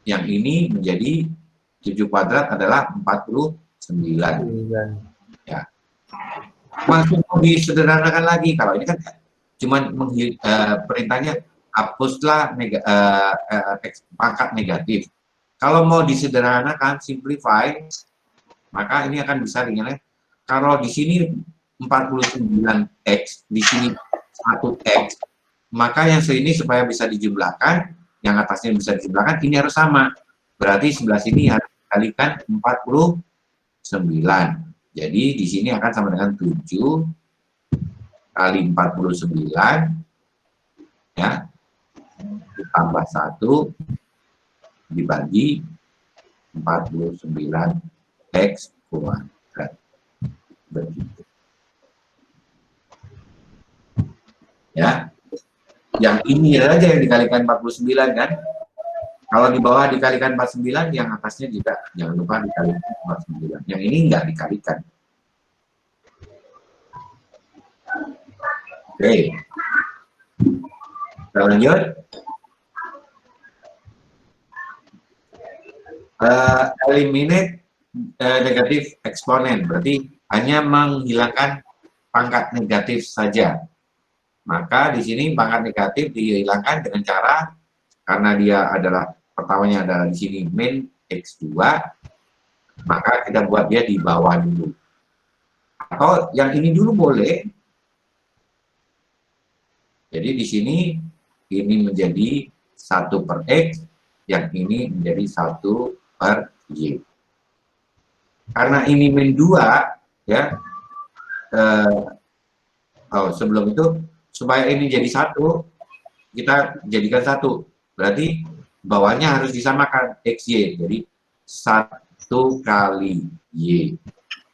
[SPEAKER 1] yang ini menjadi 7 kuadrat adalah 49. Ya. Masuk disederhanakan lagi. Kalau ini kan cuman perintahnya hapuslah pangkat negatif. Kalau mau disederhanakan, simplify, maka ini akan bisa dinilai. Kalau di sini 49x, di sini 1x, maka yang sini supaya bisa dijumlahkan, yang atasnya bisa dijumlahkan, ini harus sama. Berarti sebelah sini harus dikalikan 49. Jadi di sini akan sama dengan 7 kali 49 ya, ditambah 1 dibagi 49x kuadrat. Begitu. Ya. Yang ini aja yang dikalikan 49 kan. Kalau di bawah dikalikan 49, yang atasnya juga jangan lupa dikalikan 49. Yang ini enggak dikalikan. Oke. Kita lanjut. Eliminate negatif eksponen, berarti hanya menghilangkan pangkat negatif saja. Maka di sini pangkat negatif dihilangkan dengan cara, karena dia adalah pertamanya adalah di sini min x2, maka kita buat dia di bawah dulu. Atau yang ini dulu boleh. Jadi di sini ini menjadi 1 per x, yang ini menjadi 1 per y. Karena ini min 2 ya. Sebelum itu supaya ini jadi 1, kita jadikan 1. Berarti bawahnya harus disamakan xy. Jadi 1 kali y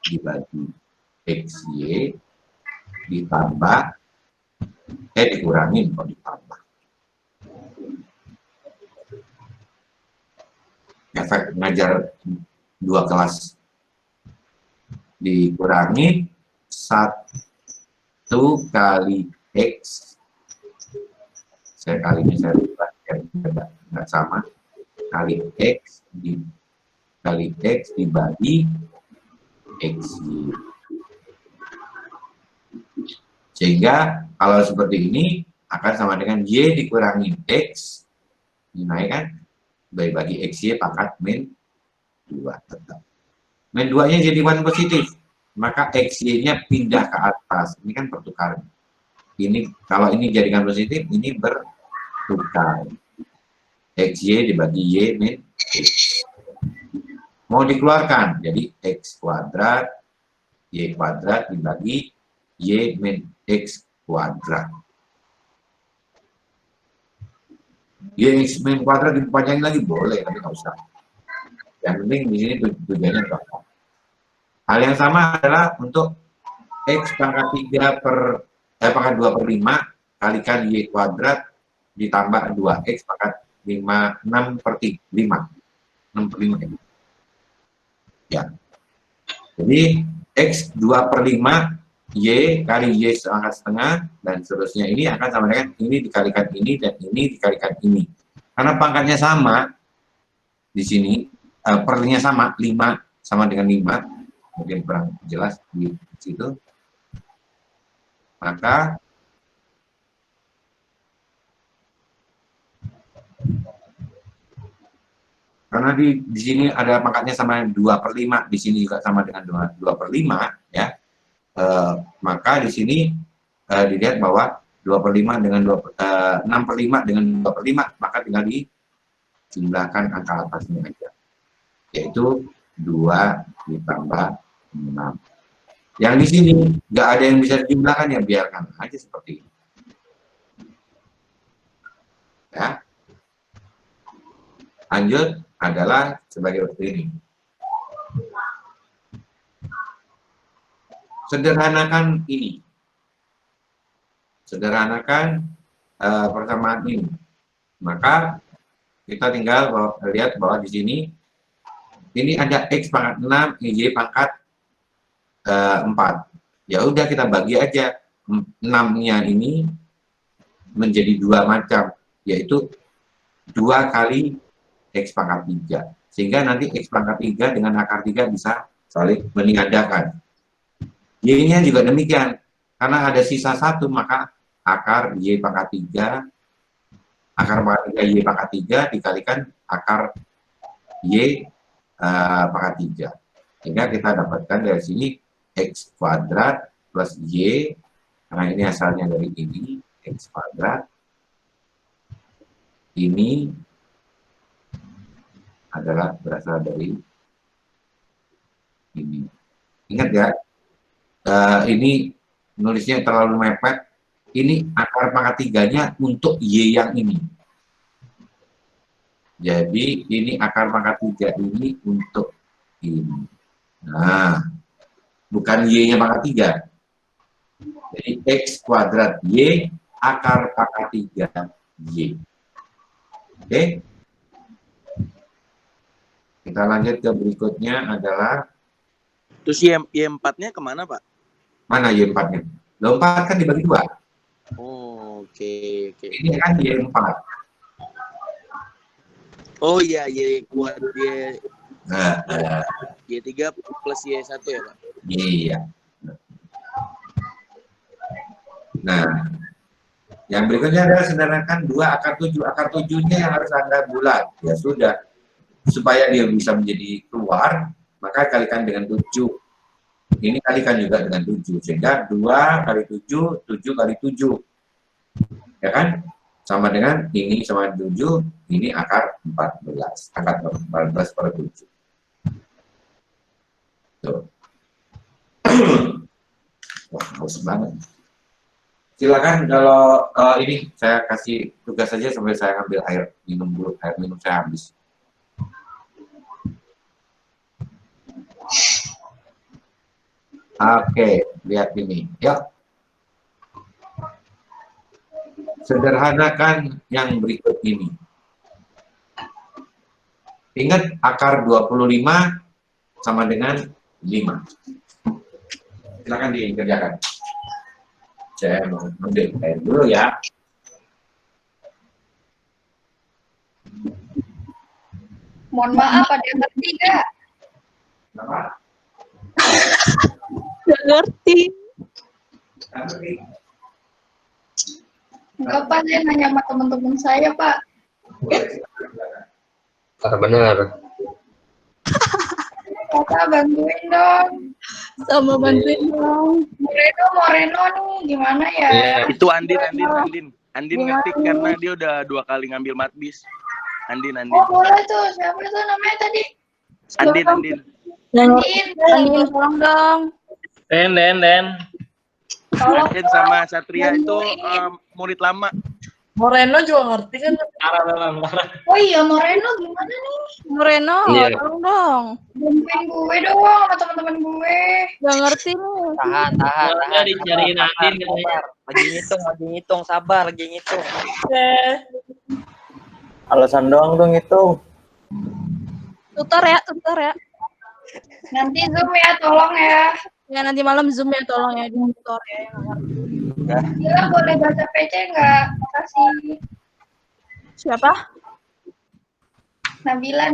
[SPEAKER 1] dibagi xy ditambah dikurangin kalau ditambah. Efek ngajar 2 kelas. Dikurangi 1 kali x, saya kalinya saya lupa, nggak sama, kali x dibagi xy. Sehingga kalau seperti ini akan sama dengan y dikurangi x, ini kan, bagi xy pangkat min 2 tetap. Min 2-nya jadi 1 positif, maka xy-nya pindah ke atas. Ini kan pertukaran. Ini kalau ini jadikan positif, ini bertukar. Xy dibagi y min x. Mau dikeluarkan, jadi x kuadrat, y kuadrat dibagi y min x kuadrat. Y min kuadrat dipanjangin lagi boleh, tapi nggak usah. Yang penting di sini tujuannya gampang. Hal yang sama adalah untuk x pangkat 3 per pangkat 2 per 5 kalikan y kuadrat ditambah 2x pangkat 6 per 5. 6 per 5 ya. Jadi x 2 per 5 y kali y seangkat setengah dan seterusnya, ini akan sama dengan ini dikalikan ini dan ini dikalikan ini. Karena pangkatnya sama di sini, pernya sama 5 sama dengan 5. Mungkin kurang jelas di situ, maka karena di sini ada pangkatnya sama 2 per 5, di sini juga sama dengan 2 per 5 ya, maka di sini dilihat bahwa 2 per 5 dengan 6 per 5 dengan 2 per 5, maka tinggal dijumlahkan angka atasnya aja, yaitu 2 ditambah 6. Yang di sini nggak ada yang bisa dijumlahkan, ya biarkan aja seperti ini. Ya. Lanjut adalah sebagai ini. Sederhanakan ini. Sederhanakan persamaan ini. Maka kita tinggal lihat bahwa di sini ini ada x pangkat 6, y pangkat 4. Ya udah kita bagi aja 6-nya ini menjadi 2 macam, yaitu 2 kali X pangkat 3. Sehingga nanti X pangkat 3 dengan akar 3 bisa saling meniadakan. Y-nya juga demikian. Karena ada sisa 1, maka akar Y pangkat 3, akar pangkat 3 Y pangkat 3 dikalikan akar Y pangkat 3. Sehingga kita dapatkan dari sini X kuadrat plus Y, karena ini asalnya dari ini, X kuadrat. Ini adalah berasal dari ini. Ingat ya, ini nulisnya terlalu mepet. Ini akar pangkat 3-nya untuk Y yang ini. Jadi ini akar pangkat 3 ini untuk ini. Nah, bukan Y-nya pangkat 3. Jadi X kuadrat Y akar pangkat 3 Y. Oke. Kita lanjut ke berikutnya adalah,
[SPEAKER 4] Terus Y4-nya kemana, Pak?
[SPEAKER 1] mana Y4-nya? Lo 4 kan dibagi 2.
[SPEAKER 4] Oh, oke.
[SPEAKER 1] Ini kan Y4.
[SPEAKER 4] Oh iya, Y kuadrat
[SPEAKER 1] Nah,
[SPEAKER 4] Y3 plus Y1 ya, Pak?
[SPEAKER 1] iya. Nah, yang berikutnya adalah sederhanakan 2 akar 7. Akar 7-nya yang harus Anda bulat. Ya sudah. Supaya dia bisa menjadi keluar, maka kalikan dengan 7. Ini kalikan juga dengan 7. Sehingga 2 kali 7, 7 kali 7. Ya kan? Sama dengan ini sama 7, ini akar 14. Akar 14 per 7. Tuh. Wah, haus banget. Silakan kalau ini saya kasih tugas saja sambil saya ambil air minum dulu. Air minum saya habis. Oke, lihat ini. Yuk. Sederhanakan yang berikut ini. Ingat akar 25 sama dengan 5. Silakan dikerjakan. Saya mau ambil air dulu ya.
[SPEAKER 6] Mohon maaf, ada yang ngerti nggak?
[SPEAKER 1] Kenapa?
[SPEAKER 5] Gak ngerti.
[SPEAKER 6] Enggak, Pak, saya nanya sama teman-teman saya, Pak.
[SPEAKER 3] Benar.
[SPEAKER 6] Kakak bantuin dong.
[SPEAKER 5] Sama bantuin dong.
[SPEAKER 6] Moreno nih, gimana ya?
[SPEAKER 4] Itu Andin ngerti karena dia udah 2 kali ngambil matbis. Andin.
[SPEAKER 6] Oh, boleh tuh. Siapa tuh namanya tadi?
[SPEAKER 4] Andin.
[SPEAKER 6] Andin,
[SPEAKER 5] Tolong dong.
[SPEAKER 3] Den.
[SPEAKER 6] tolong.
[SPEAKER 4] Andin sama Satria itu murid lama.
[SPEAKER 7] Moreno juga ngerti kan?
[SPEAKER 6] Oh iya, Moreno gimana nih?
[SPEAKER 5] Moreno,
[SPEAKER 3] Iya.
[SPEAKER 5] tolong dong.
[SPEAKER 6] Bantuin gue dong sama teman-teman gue.
[SPEAKER 5] Gak ngerti nih.
[SPEAKER 2] Tahan.
[SPEAKER 3] Dicariin Andin katanya.
[SPEAKER 2] Lagi ngitung, sabar, lagi ngitung.
[SPEAKER 3] Alasan doang dong itu.
[SPEAKER 5] Tutor ya.
[SPEAKER 6] Nanti Zoom ya, tolong ya.
[SPEAKER 5] Ya nanti malam Zoom ya, tolong ya. Di tutor ya.
[SPEAKER 6] Gila, boleh baca PC nggak? Makasih.
[SPEAKER 5] Siapa?
[SPEAKER 6] Nabila.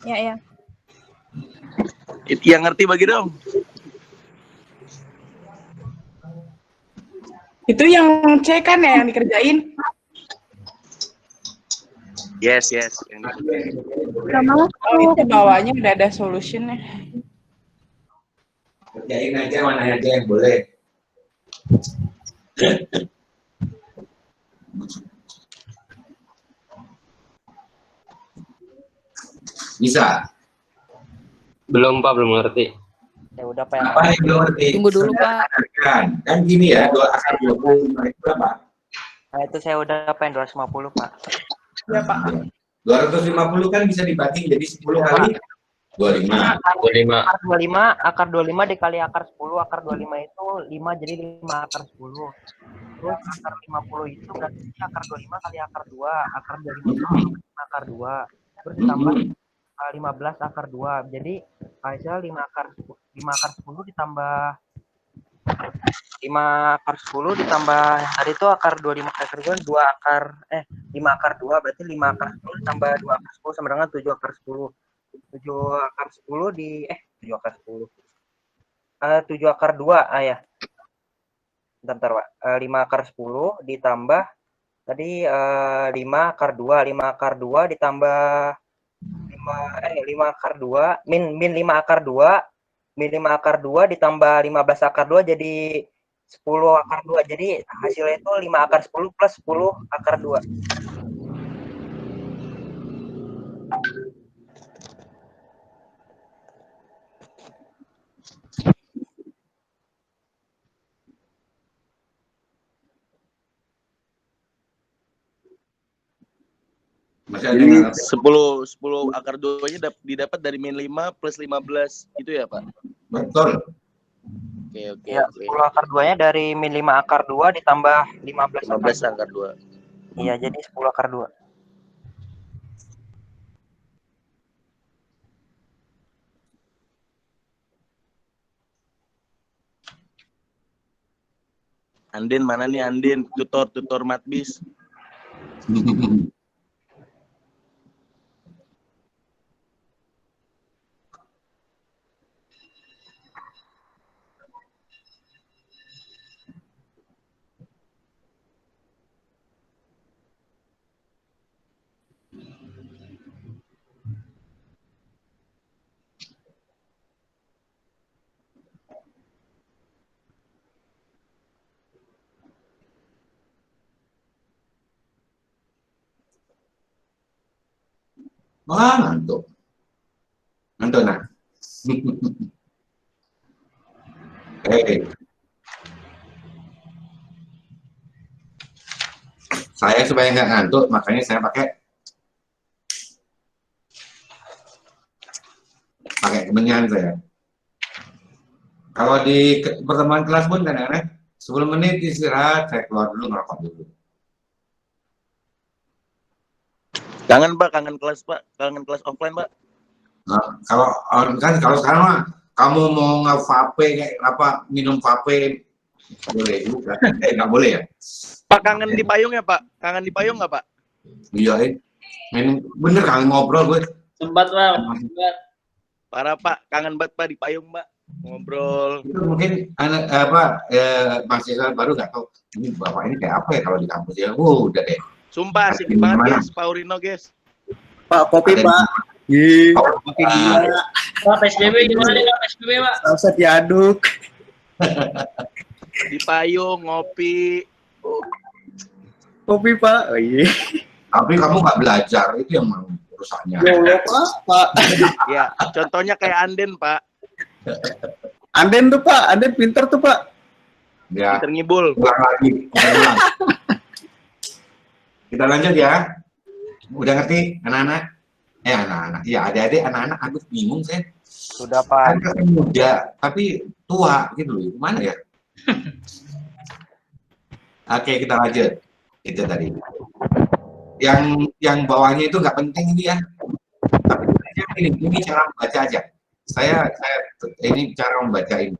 [SPEAKER 5] Ya.
[SPEAKER 4] Yang ngerti bagi dong.
[SPEAKER 7] Itu yang C kan ya yang dikerjain?
[SPEAKER 4] Yes.
[SPEAKER 5] Gak mau.
[SPEAKER 7] Oh, itu bawahnya udah ada solutionnya.
[SPEAKER 1] Kerjain aja mana aja yang boleh. Bisa.
[SPEAKER 3] Belum Pak, belum ngerti.
[SPEAKER 2] Ya udah Pak.
[SPEAKER 1] Apa yang belum ngerti?
[SPEAKER 2] Tunggu dulu, Pak.
[SPEAKER 1] Kan gini ya, 2 akar 25 itu berapa?
[SPEAKER 2] Nah, itu saya udah pengen 250, Pak.
[SPEAKER 7] Ya Pak.
[SPEAKER 1] 250 kan bisa dibagi jadi 10 kali 25.
[SPEAKER 2] Akar 25 dikali akar 10, akar 25 itu 5, jadi 5 akar 10. Terus akar 50 itu berarti akar 25 kali akar 2, akar 25 kali akar 2. Terus ditambah 15 akar 2. Jadi hasil 5 akar 10 ditambah 5 akar 10 ditambah tadi itu akar 25 akar 5 akar 2 berarti 5 akar 10 ditambah 2 akar 10 sama dengan 7 akar 10. 7 akar 10 7 akar 10. 7 akar 2 ya. Bentar, Pak. 5 akar 10 ditambah tadi 5 akar 2, 5 akar 2 ditambah 5 akar 2 min 5 akar 2 min 5 akar 2 ditambah 15 akar 2 jadi 10 akar 2. Jadi hasilnya itu 5 akar 10 plus 10 akar 2.
[SPEAKER 1] Masih ada yang nggak ngerti?
[SPEAKER 4] 10 akar 2-nya didapat dari min 5 plus 15 gitu ya, Pak?
[SPEAKER 1] Betul.
[SPEAKER 4] Oke.
[SPEAKER 2] Ya, 10 akar 2-nya dari min 5 akar 2 ditambah 15
[SPEAKER 4] akar 2.
[SPEAKER 2] Iya, jadi 10 akar 2.
[SPEAKER 4] Andin mana nih Andin? Tutor matbis.
[SPEAKER 1] Wah, ngantuk. Ngantuk, nah. Saya supaya nggak ngantuk, makanya saya pakai kemenyan saya. Kalau di pertemuan kelas pun kadang-kadang 10 menit istirahat, saya keluar dulu ngerokok dulu.
[SPEAKER 4] Kangen Pak, kangen kelas offline Pak.
[SPEAKER 1] Nah, kalau sekarang mah kamu mau nge-vape kayak apa, minum vape boleh juga. Nggak boleh ya?
[SPEAKER 4] Pak kangen di payung ya Pak? Kangen di payung nggak Pak?
[SPEAKER 1] Iya, bener kangen ngobrol gue.
[SPEAKER 3] Sempat Pak.
[SPEAKER 4] Parah Pak, kangen banget Pak di payung Pak. Ngobrol.
[SPEAKER 1] Itu mungkin mahasiswa baru nggak tahu ini bapak ini kayak apa ya kalau di kampus ya. Udah deh.
[SPEAKER 4] Sumpah asik banget guys, Pak Urino guys.
[SPEAKER 8] Pak, kopi Pak. Kopi gila.
[SPEAKER 3] Pak, PSBB gimana nih Pak? PSBB Pak?
[SPEAKER 8] Sausat diaduk.
[SPEAKER 4] Di payung, ngopi.
[SPEAKER 8] Kopi Pak. Oh iya.
[SPEAKER 1] Tapi kamu nggak belajar, itu yang rusaknya.
[SPEAKER 8] Ya Allah Pak.
[SPEAKER 4] Ya, contohnya kayak Anden Pak.
[SPEAKER 8] Anden tuh Pak, Anden pinter tuh Pak.
[SPEAKER 1] Ya,
[SPEAKER 4] Pinter ngibul.
[SPEAKER 1] ulang lagi. Ulang. Kita lanjut ya. Udah ngerti anak-anak? Anak-anak. Ya, adik-adik, anak-anak. Aku bingung saya.
[SPEAKER 2] Sudah, Pak.
[SPEAKER 1] Kan muda, tapi tua gitu loh. Gimana ya? Oke, kita lanjut. Itu tadi. Yang bawahnya itu nggak penting ini ya. Tapi ini cara membaca aja. Saya ini cara membaca ini.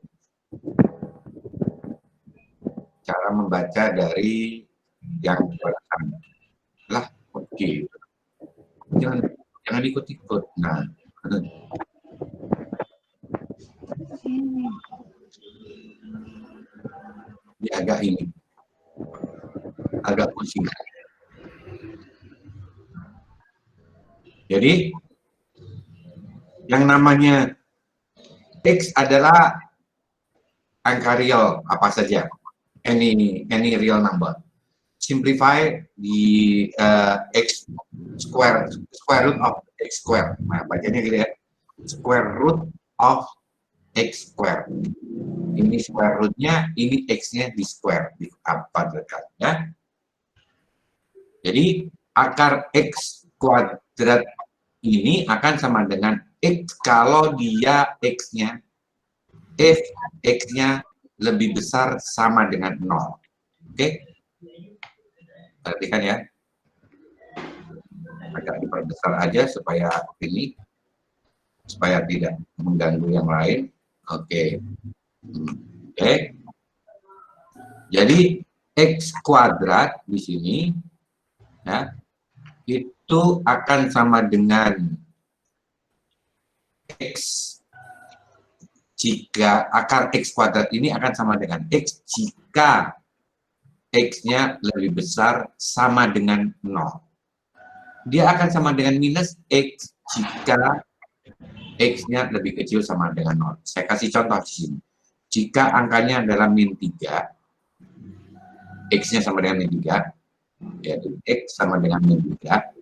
[SPEAKER 1] Cara membaca dari yang pertama. Lah, oke. Jangan ikut-ikut. Nah, ini agak pusing. Jadi yang namanya X adalah angka real apa saja, any real number. Simplify di X square root of X square. Nah, bacanya gitu ya. Square root of X square. Ini square rootnya, ini X-nya di square, di apa dekat ya. Jadi akar X kuadrat ini akan sama dengan X kalau dia X-nya, if X-nya lebih besar sama dengan 0. Oke? Perhatikan ya. Agak diperbesar aja supaya tidak mengganggu yang lain. Oke. Jadi X kuadrat di sini ya, itu akan sama dengan X jika akar X kuadrat ini akan sama dengan X jika X-nya lebih besar sama dengan 0. Dia akan sama dengan minus X jika X-nya lebih kecil sama dengan 0. Saya kasih contoh di sini. Jika angkanya adalah min 3, X-nya sama dengan min 3, yaitu X sama dengan min 3,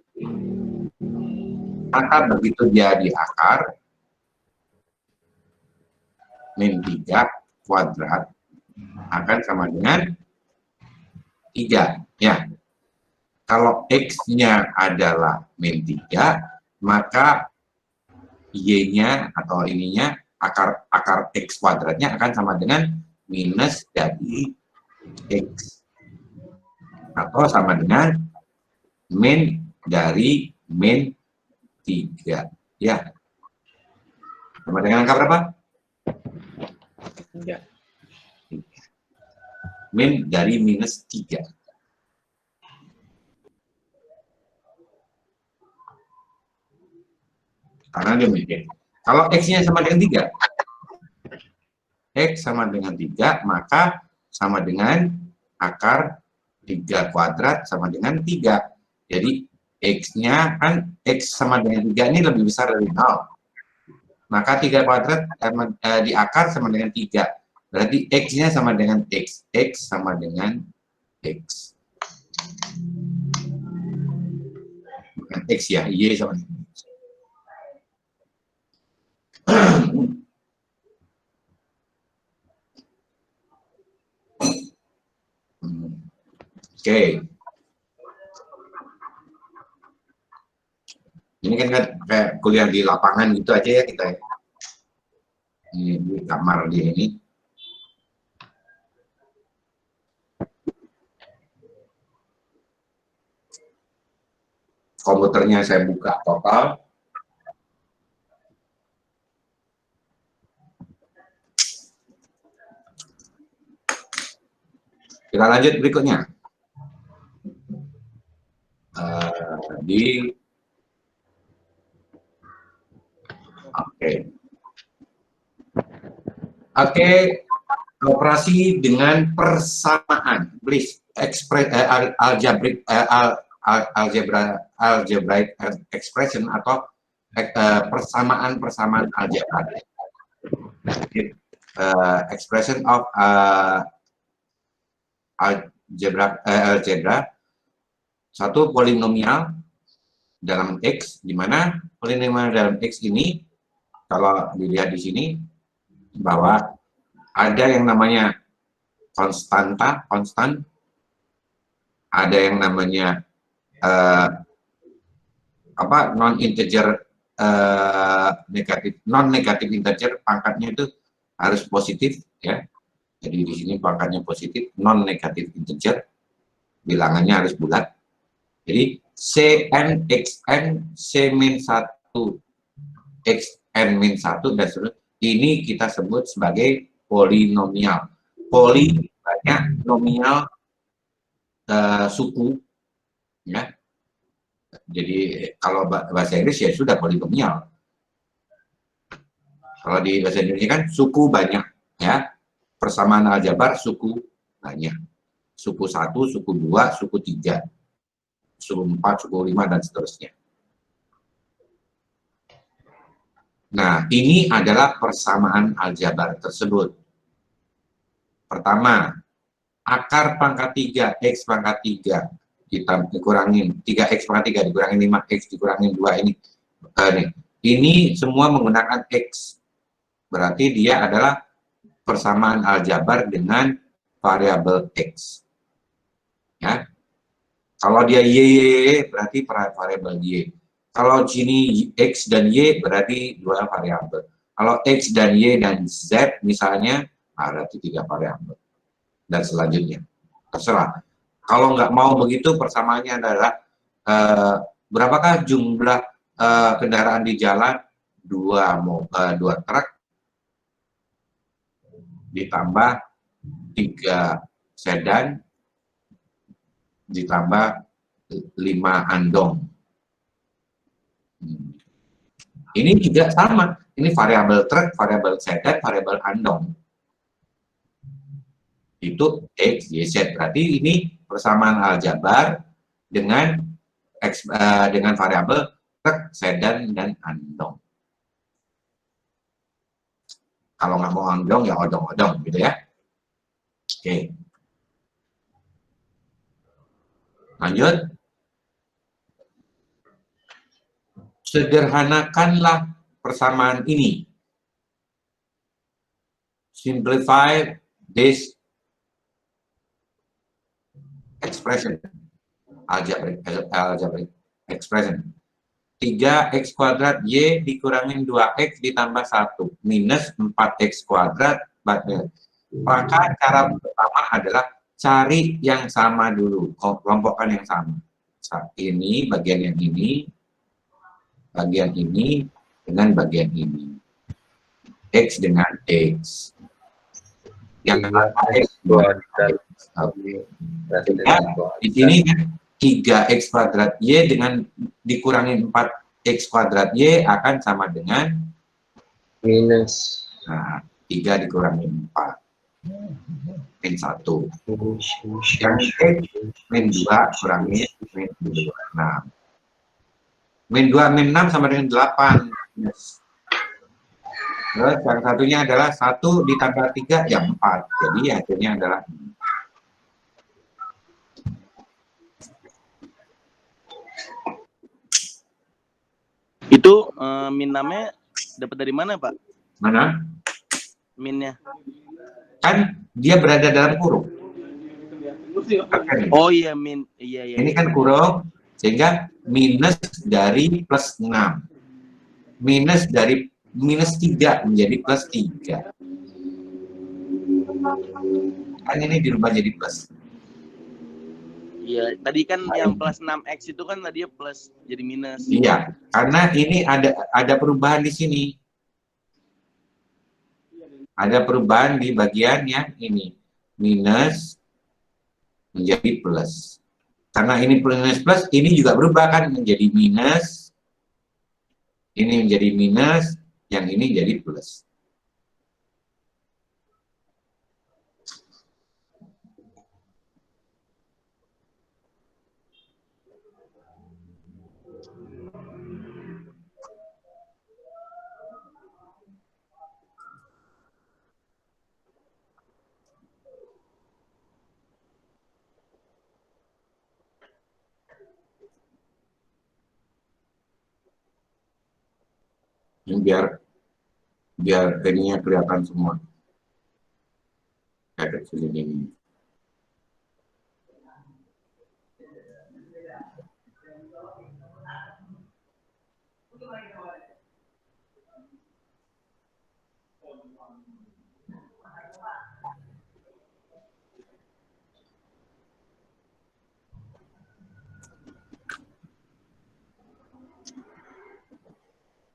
[SPEAKER 1] maka begitu dia di akar, min 3 kuadrat akan sama dengan 3. Ya. Kalau X-nya adalah min 3, maka Y-nya atau ininya, akar X kuadratnya akan sama dengan minus dari X. Atau sama dengan min dari min 3. Ya. Sama dengan angka berapa?
[SPEAKER 7] 3.
[SPEAKER 1] Min dari minus 3. Karena dia mikir. Kalau X-nya sama dengan 3, X sama dengan 3, maka sama dengan akar 3 kuadrat sama dengan 3. Jadi X-nya kan, X sama dengan 3 ini lebih besar dari 0. Maka 3 kuadrat di akar sama dengan 3. Berarti X-nya sama dengan X. X sama dengan X. Bukan X ya, Y sama dengan X. Oke. Ini kan kayak kuliah di lapangan gitu aja ya kita. Ini di kamar dia ini. Komputernya saya buka total. Kita lanjut berikutnya. Oke, operasi dengan persamaan. Please, algebraic expression atau persamaan algebra. Expression of algebra. Satu polinomial dalam X, di mana polinomial dalam X ini, kalau dilihat di sini, bahwa ada yang namanya konstan, ada yang namanya non integer non negatif integer, pangkatnya itu harus positif ya. Jadi di sini pangkatnya positif, non negatif integer, bilangannya harus bulat. Jadi Cn, Xn, C-1, Xn-1 dan seterusnya. Ini kita sebut sebagai polinomial. Poli banyak, nominal suku, ya. Jadi kalau bahasa Inggris ya sudah polinomial. Kalau di bahasa Indonesia kan suku banyak, ya. Persamaan aljabar suku banyak. Suku 1, suku 2, suku 3, suku 4, suku 5 dan seterusnya. Nah, ini adalah persamaan aljabar tersebut. Pertama, akar pangkat 3, X pangkat 3, kita dikurangin, 3X pangkat 3 dikurangin 5X, dikurangin 2, ini semua menggunakan X. Berarti dia adalah persamaan aljabar dengan variabel X. Ya. Kalau dia Y, berarti variabel Y. Kalau sini X dan Y berarti 2 variabel. Kalau X dan Y dan Z misalnya, berarti 3 variabel. Dan selanjutnya. Terserah. Kalau nggak mau begitu, persamaannya adalah berapakah jumlah kendaraan di jalan? 2 truk ditambah 3 sedan ditambah 5 andong. Ini juga sama. Ini variabel truk, variabel sedan, variabel andong. Itu X, Y, Z. Berarti ini persamaan aljabar dengan dengan variabel truk, sedan, dan andong. Kalau nggak mau andong, ya odong-odong gitu ya. Oke. Lanjut. Sederhanakanlah persamaan ini. Simplify this expression. Algebraic expression. 3x kuadrat y dikurangin 2x ditambah 1 minus 4x kuadrat. Maka cara pertama adalah cari yang sama dulu, kelompokkan yang sama. Ini bagian yang ini, bagian ini dengan bagian ini. X dengan X. Yang X kuadrat. Di sini kan 3x kuadrat Y dengan dikurangi 4x kuadrat Y akan sama dengan
[SPEAKER 9] minus.
[SPEAKER 1] Nah, 3 dikurangi 4. Min 1. Yang X min 2 kurangi min 2. Nah, min 2 min 6 sama dengan 8. Yes. Terus yang satunya adalah 1 ditambah 3 ya 4. Jadi hasilnya adalah
[SPEAKER 4] Itu min 6-nya dapat dari mana, Pak?
[SPEAKER 1] mana?
[SPEAKER 4] Minnya.
[SPEAKER 1] Kan dia berada dalam kurung.
[SPEAKER 4] Oh iya, min. Iya.
[SPEAKER 1] Ini kan kurung, sehingga minus dari plus 6. Minus dari minus 3 menjadi plus 3. Kan ini dirubah jadi plus.
[SPEAKER 4] Iya, tadi kan yang plus 6x itu kan tadi plus jadi minus.
[SPEAKER 1] Iya, karena ini ada perubahan di sini. Ada perubahan di bagian yang ini. Minus menjadi plus. Karena ini plus, ini juga berubah kan menjadi minus. Ini menjadi minus, yang ini jadi plus. Ini biar ininya kelihatan semua. Kayak kecil ini.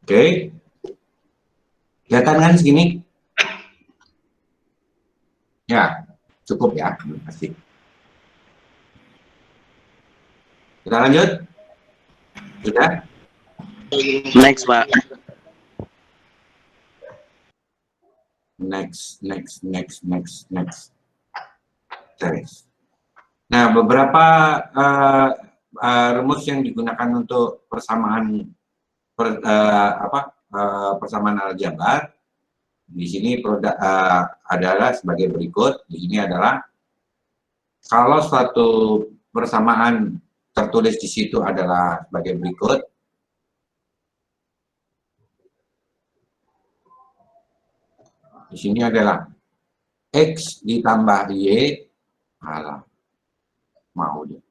[SPEAKER 1] Oke. Kelihatan kan segini? Ya, cukup ya. Terima kasih. Kita lanjut? Sudah?
[SPEAKER 4] Next, Pak.
[SPEAKER 1] Next. Terus. Nah, beberapa rumus yang digunakan untuk persamaan persamaan aljabar di sini adalah sebagai berikut. Di sini adalah kalau suatu persamaan tertulis di situ adalah sebagai berikut. Di sini adalah X ditambah Y, mau dia.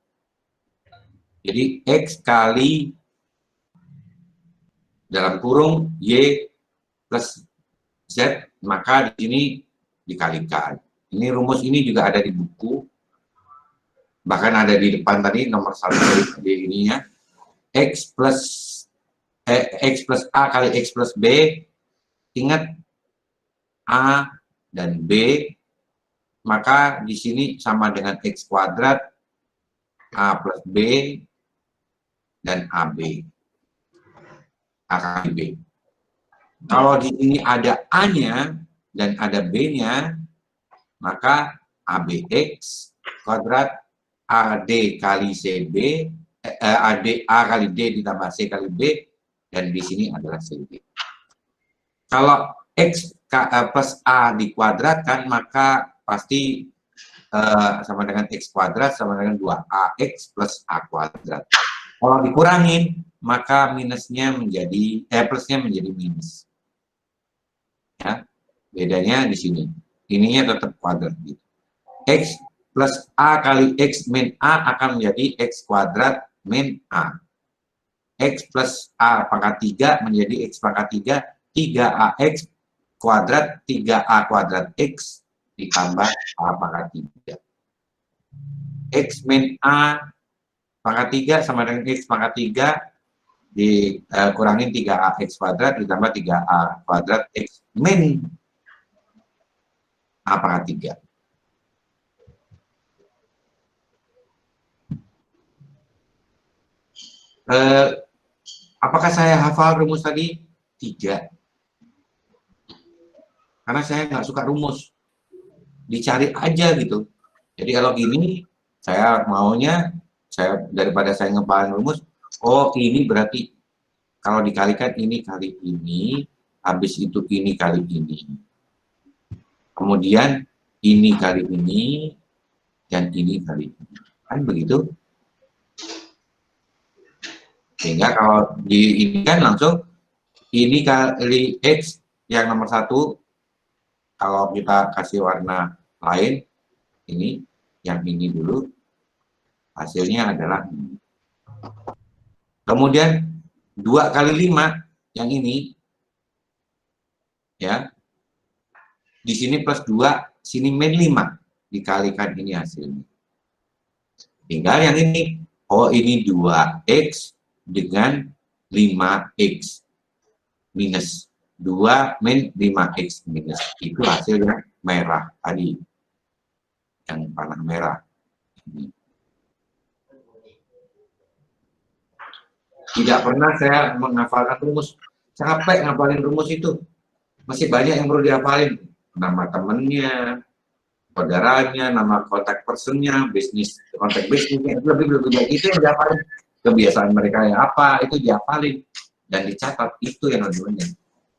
[SPEAKER 1] Jadi X kali dalam kurung Y plus Z, maka di sini dikalikan. Ini rumus ini juga ada di buku, bahkan ada di depan tadi nomor 1 di ininya. X plus A kali X plus B, ingat A dan B maka di sini sama dengan X kuadrat, A plus B, dan AB. A kali B. Kalau di sini ada A-nya dan ada B-nya, maka ABX kuadrat AD kali CB, A kali D ditambah C kali B, dan di sini adalah CB. Kalau X plus A dikuadratkan, maka pasti sama dengan X kuadrat sama dengan 2AX plus A kuadrat. Kalau dikurangin, maka minusnya menjadi, plusnya menjadi minus. Ya, bedanya di sini. Ininya tetap kuadrat. Gitu. X plus A kali X min A akan menjadi X kuadrat min A. X plus A pangkat 3 menjadi X pangkat 3, 3AX kuadrat, 3A kuadrat X ditambah A pangkat 3. X min A pangkat 3 sama dengan X pangkat 3 dikurangin 3AX kuadrat ditambah 3A kuadrat X min A pangkat 3. Apakah saya hafal rumus tadi? Tidak. Karena saya nggak suka rumus. Dicari aja gitu. Jadi kalau gini, saya maunya, daripada saya ngepalin rumus, oh ini berarti kalau dikalikan ini kali ini, habis itu ini kali ini. Kemudian ini kali ini, dan ini kali ini. Kan begitu? Sehingga kalau di ini kan langsung ini kali X yang nomor 1, kalau kita kasih warna lain, ini yang ini dulu, hasilnya adalah ini. Kemudian 2 kali 5 yang ini, ya, di sini plus 2, sini min 5, dikalikan ini hasilnya. Tinggal yang ini, oh ini 2X dengan 5X minus 2 min 5X minus, itu hasilnya merah tadi, yang panah merah. Tidak pernah saya menghafalkan rumus, capek ngapalin rumus itu, masih banyak yang perlu dihafalin, nama temennya, saudaranya, nama kontak personnya, bisnis, kontak bisnisnya, lebih banyak itu yang dihafalin. Kebiasaan mereka yang apa, itu dihafalin dan dicatat, itu yang namanya.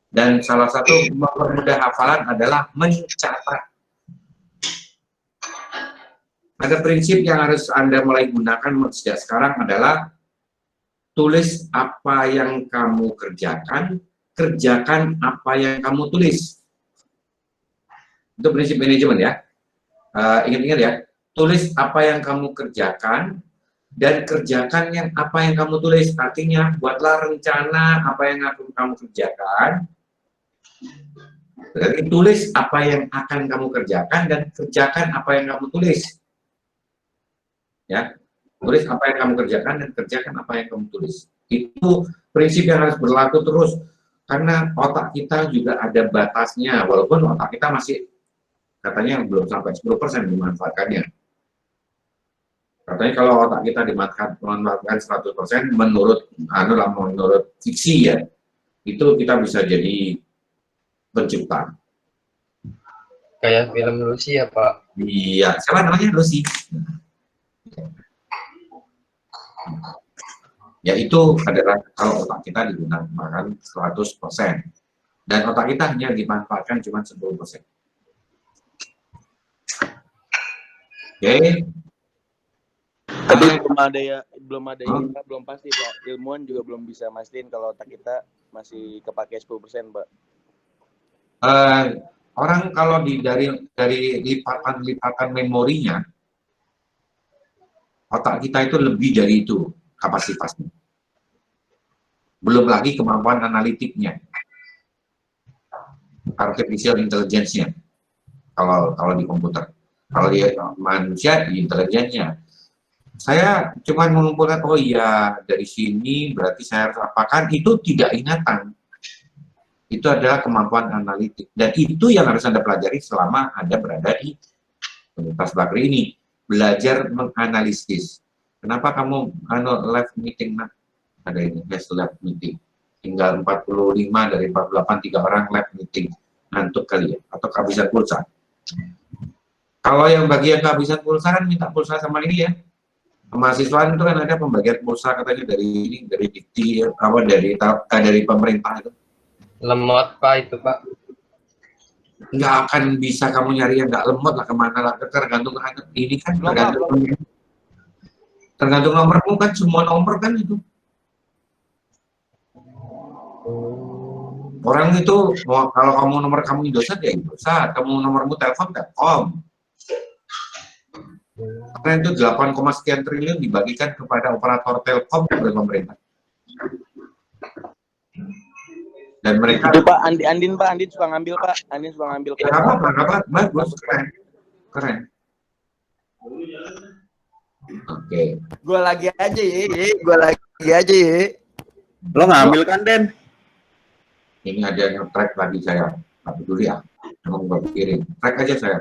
[SPEAKER 1] Dan salah satu mempermudah hafalan adalah mencatat. Ada prinsip yang harus Anda mulai gunakan sejak sekarang adalah tulis apa yang kamu kerjakan, kerjakan apa yang kamu tulis. Itu prinsip manajemen ya. Ingat-ingat ya, tulis apa yang kamu kerjakan, dan kerjakan yang apa yang kamu tulis. Artinya buatlah rencana apa yang kamu kerjakan, berarti tulis apa yang akan kamu kerjakan dan kerjakan apa yang kamu tulis. Ya, tulis apa yang kamu kerjakan dan kerjakan apa yang kamu tulis. Itu prinsip yang harus berlaku terus, karena otak kita juga ada batasnya, walaupun otak kita masih katanya belum sampai 10% dimanfaatkannya. Katanya kalau otak kita dimanfaatkan 100% menurut fiksi ya, itu kita bisa jadi pencipta.
[SPEAKER 9] Kayak film Lucy ya Pak?
[SPEAKER 1] Iya, siapa namanya Lucy? Ya itu adalah kalau otak kita digunakan 100%. Dan otak kita hanya dimanfaatkan cuma 10%. Oke.
[SPEAKER 4] Tapi belum ada ini Pak, belum pasti Pak. Ilmuwan juga belum bisa mastiin kalau otak kita masih kepake 10%, Pak.
[SPEAKER 1] Orang kalau dari lipatan memorinya, otak kita itu lebih dari itu kapasitasnya. Belum lagi kemampuan analitiknya, artificial intelligence-nya. Kalau di komputer, kalau di manusia, di intelijennya. Saya cuma mengumpulkan, oh iya dari sini berarti saya harus apakan, itu tidak ingatan. Itu adalah kemampuan analitik, dan itu yang harus Anda pelajari selama Anda berada di Universitas Bakri ini belajar menganalisis. Kenapa kamu live meeting nak? Ada ini live meeting. Tinggal 45 dari 48 3 orang live meeting. Ngantuk kali ya? Atau kehabisan pulsa? Kalau yang bagian kehabisan pulsa kan minta pulsa sama ini ya. Mahasiswa itu kan ada pembagian pulsa katanya dari ini, dari Dikti, dari pemerintah itu.
[SPEAKER 9] Lemot Pak itu Pak.
[SPEAKER 1] Nggak akan bisa kamu nyari yang nggak lemot lah, kemana lah, tergantung ini kan tergantung nomormu kan, semua nomor kan itu. Orang itu kalau kamu nomor kamu Indosat ya Indosat, kamu nomormu Telkom Telkom. Karena itu 8, sekian triliun dibagikan kepada operator Telkom oleh pemerintah. Dan mereka
[SPEAKER 4] itu Pak Andin suka ngambil Pak. Andin suka ngambil.
[SPEAKER 1] Ya, apa, bagus, keren. Oke.
[SPEAKER 4] Gua lagi aja ya.
[SPEAKER 8] Lo ngambil kan, Den?
[SPEAKER 1] Ini ada yang track lagi saya. Tapi dulu ya. Emang gua pikirin. Track aja saya.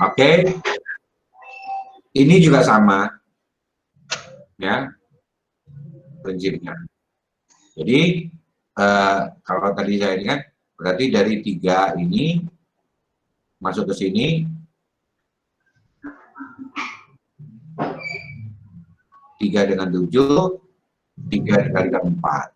[SPEAKER 1] Oke. Ini juga sama. Ya. Prinsipnya. Jadi kalau tadi saya ingat berarti dari 3 ini masuk ke sini 3 dengan 7, 3 dikalikan 4,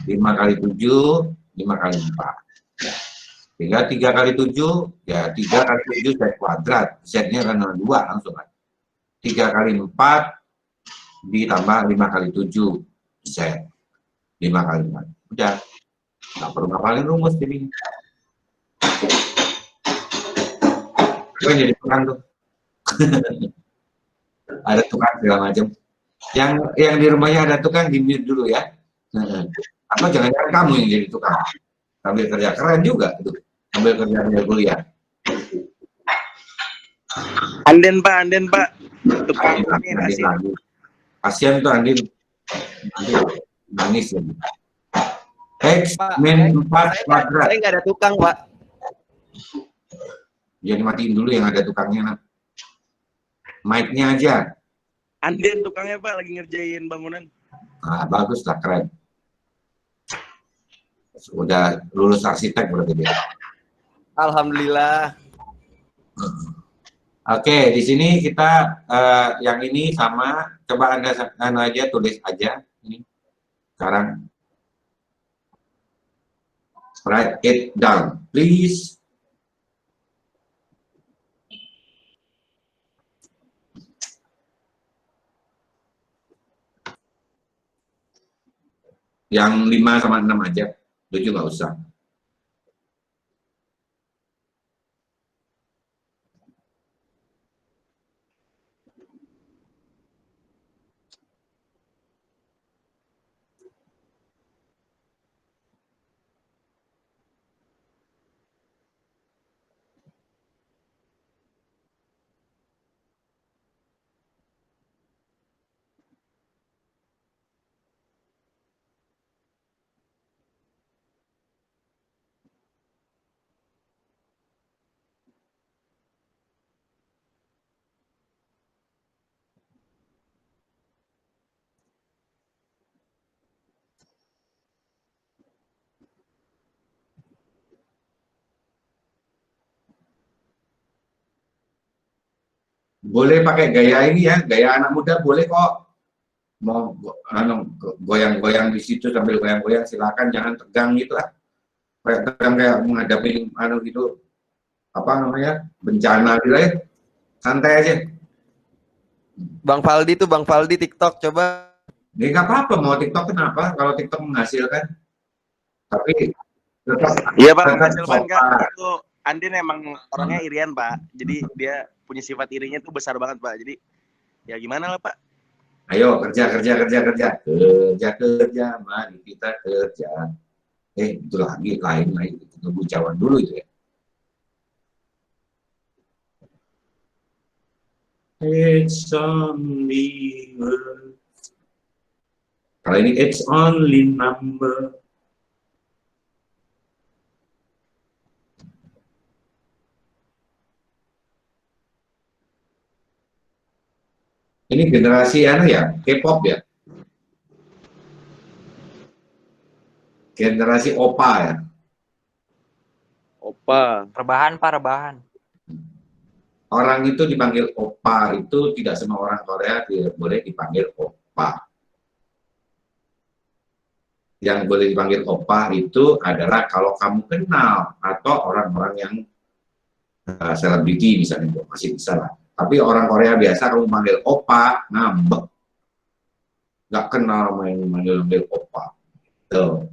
[SPEAKER 1] 5 kali 7, 5 kali 4. Sehingga 3 kali 7 ya 3 kali 7 Z kuadrat, Z-nya kan 2 langsung kan. 3 kali 4 ditambah 5 kali 7 Z, 5 kali 4. Udah, nggak perlu ngapalin rumus jadi. Gue jadi tukang tuh. Ada tukang segala macam. Yang di rumahnya ada tukang di mute dulu ya. Atau jangan-jangan kamu yang jadi tukang. Sambil kerja keren juga itu. Sambil kerja kuliah.
[SPEAKER 4] Anden Pak. Tukang ini
[SPEAKER 1] kasihan tuh Andin. Nangis lagi. X min 4 kuadrat.
[SPEAKER 4] Saya nggak ada tukang Pak.
[SPEAKER 1] Jangan matiin dulu yang ada tukangnya. Nah. Mic-nya aja.
[SPEAKER 4] Anden tukangnya Pak lagi ngerjain bangunan.
[SPEAKER 1] Nah, bagus lah, keren. Udah lulus arsitek berarti dia.
[SPEAKER 4] Alhamdulillah.
[SPEAKER 1] Oke, di sini kita yang ini sama. Coba Anda aja tulis aja ini. Sekarang write it down, please. Yang 5 sama 6 aja, 7 nggak usah. Boleh pakai gaya ini ya, gaya anak muda boleh kok. Mau goyang-goyang di situ sambil goyang-goyang silakan, jangan tegang gitu lah. Kayak tegang kayak menghadapi gitu, apa namanya, bencana gitu ya. Santai aja.
[SPEAKER 4] Bang Faldi TikTok coba.
[SPEAKER 1] Ya nggak apa-apa, mau TikTok kenapa? Kalau TikTok menghasilkan. Tapi tetap.
[SPEAKER 4] Iya Pak, menghasilkan kan. Itu Andin emang orangnya irian Pak. Jadi dia punya sifat irinya tuh besar banget Pak. Jadi ya gimana lah Pak.
[SPEAKER 1] Ayo kerja, mari kita kerja. Itu lagi lain tunggu jawaban dulu itu ya. It's only words. Kalau ini it's only number. Ini generasi ya, K-pop ya. Generasi opa ya.
[SPEAKER 4] Opa.
[SPEAKER 2] Rebahan, Pak, rebahan.
[SPEAKER 1] Orang itu dipanggil opa itu tidak semua orang Korea boleh dipanggil opa. Yang boleh dipanggil opa itu adalah kalau kamu kenal atau orang-orang yang selebriti misalnya, masih bisa lah. Tapi orang Korea biasa kamu panggil opa, ngambek. Nggak kenal manggil opa. Tuh.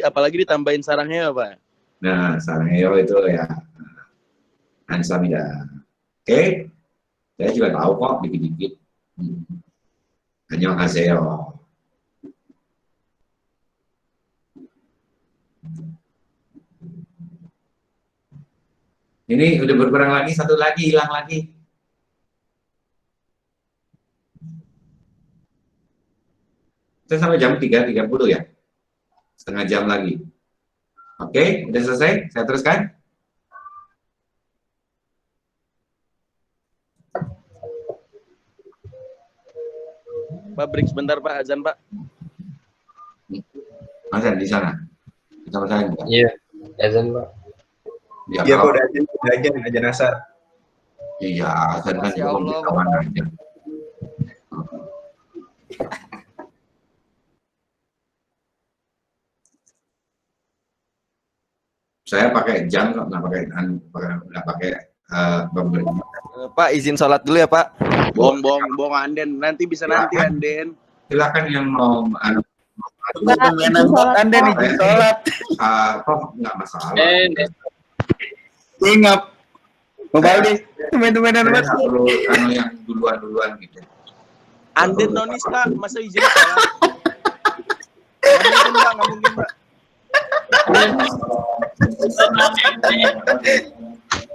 [SPEAKER 4] Apalagi ditambahin sarangnya Pak.
[SPEAKER 1] Nah, Saranghaeyo itu ya handsome ya. Oke, saya juga tahu kok dikit-dikit. Annyeonghaseyo. Ini udah berkurang lagi, satu lagi, hilang lagi. Kita sampai jam 3.30 ya? Setengah jam lagi. Oke, udah selesai? Saya teruskan?
[SPEAKER 4] Pak, break sebentar Pak, azan Pak.
[SPEAKER 1] Azan di sana? Sama saya enggak?
[SPEAKER 9] Iya, azan Pak.
[SPEAKER 1] Ya,
[SPEAKER 8] Iya,
[SPEAKER 1] kalau-
[SPEAKER 8] udah ajan asar.
[SPEAKER 1] Iya, azan kan
[SPEAKER 2] Masya
[SPEAKER 1] belum
[SPEAKER 2] Allah,
[SPEAKER 1] kawan aja. Saya pakai jam kok, nggak pakai pemerintah.
[SPEAKER 10] Pak, izin sholat dulu ya Pak.
[SPEAKER 4] Bohong Anden. Nanti bisa nanti Anden.
[SPEAKER 1] Silakan yang mau
[SPEAKER 8] Anden izin sholat.
[SPEAKER 1] kok nggak masalah.
[SPEAKER 8] Ingat. Kembali. Teman-teman
[SPEAKER 1] Saya nggak perlu karena yang duluan gitu.
[SPEAKER 4] Anden nonis Pak, masa izin sholat? Nggak mungkin Pak.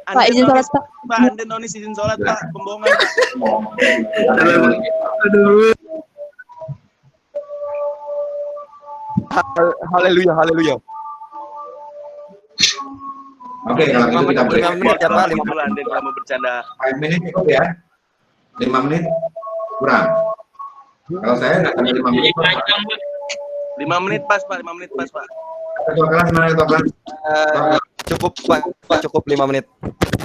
[SPEAKER 5] Pak, izin sholat, Pak.
[SPEAKER 4] Pak, Anden nonis izin sholat Pak, pembohongan Pak.
[SPEAKER 10] Haleluya, haleluya.
[SPEAKER 1] Oke, kalau gitu kita break.
[SPEAKER 10] 5 menit ya Pak, 5
[SPEAKER 4] Dulu Anden kalau mau bercanda.
[SPEAKER 1] 5 menit cukup ya? 5 menit kurang. Kalau saya nggak sampai 5 menit.
[SPEAKER 4] 5 menit pas Pak, 5 menit pas Pak.
[SPEAKER 1] Ketua kelas mana ketua kelas?
[SPEAKER 10] Cukup Pak, cukup 5 menit.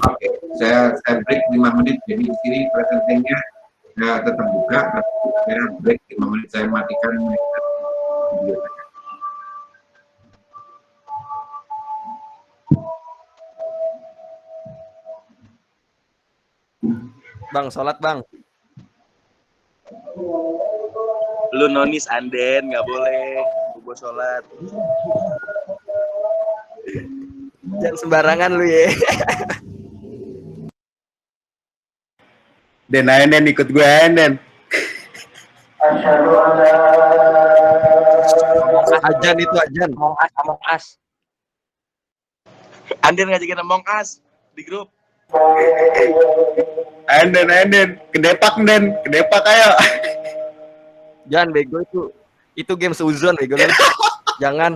[SPEAKER 1] Oke, saya break 5 menit. Jadi di sini presentasinya saya tetap buka, tapi saya break 5 menit. Saya matikan video saya.
[SPEAKER 10] Bang, sholat Bang.
[SPEAKER 4] Lu nonis Anden, nggak boleh. Gue sholat.
[SPEAKER 10] Jangan sembarangan lu ya.
[SPEAKER 8] Den ikut gue Den.
[SPEAKER 10] Ajan itu ajan.
[SPEAKER 2] Among Us.
[SPEAKER 4] Anden ngajakin Among Us di grup.
[SPEAKER 8] Anden, kedepak ayo.
[SPEAKER 10] Jangan bego itu game seuzon bego lu. Jangan.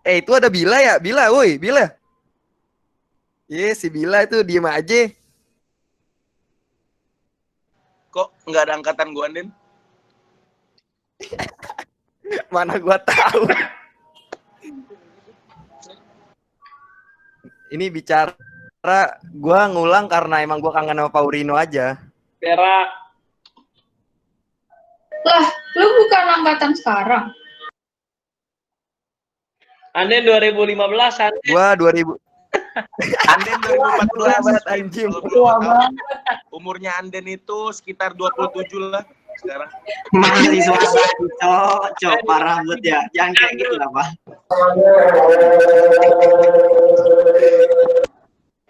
[SPEAKER 10] Itu ada Bila ya? Bila, woi, Bila. Iya, si Bila itu diem aja.
[SPEAKER 4] Kok nggak ada angkatan gua Anden?
[SPEAKER 10] Mana gua tahu. Ini bicara gua ngulang karena emang gua kangen sama Paurino aja.
[SPEAKER 3] Perak.
[SPEAKER 6] Lah, lu bukan angkatan sekarang.
[SPEAKER 3] Anden 2015, Anden.
[SPEAKER 10] Gua 2000.
[SPEAKER 4] Anden 2014
[SPEAKER 10] anjing.
[SPEAKER 4] Kalau mau tahu, umurnya Anden itu sekitar 27 lah sekarang.
[SPEAKER 11] Mahasiswa cok parah banget ya. Jangan kayak gitu lah, Pak.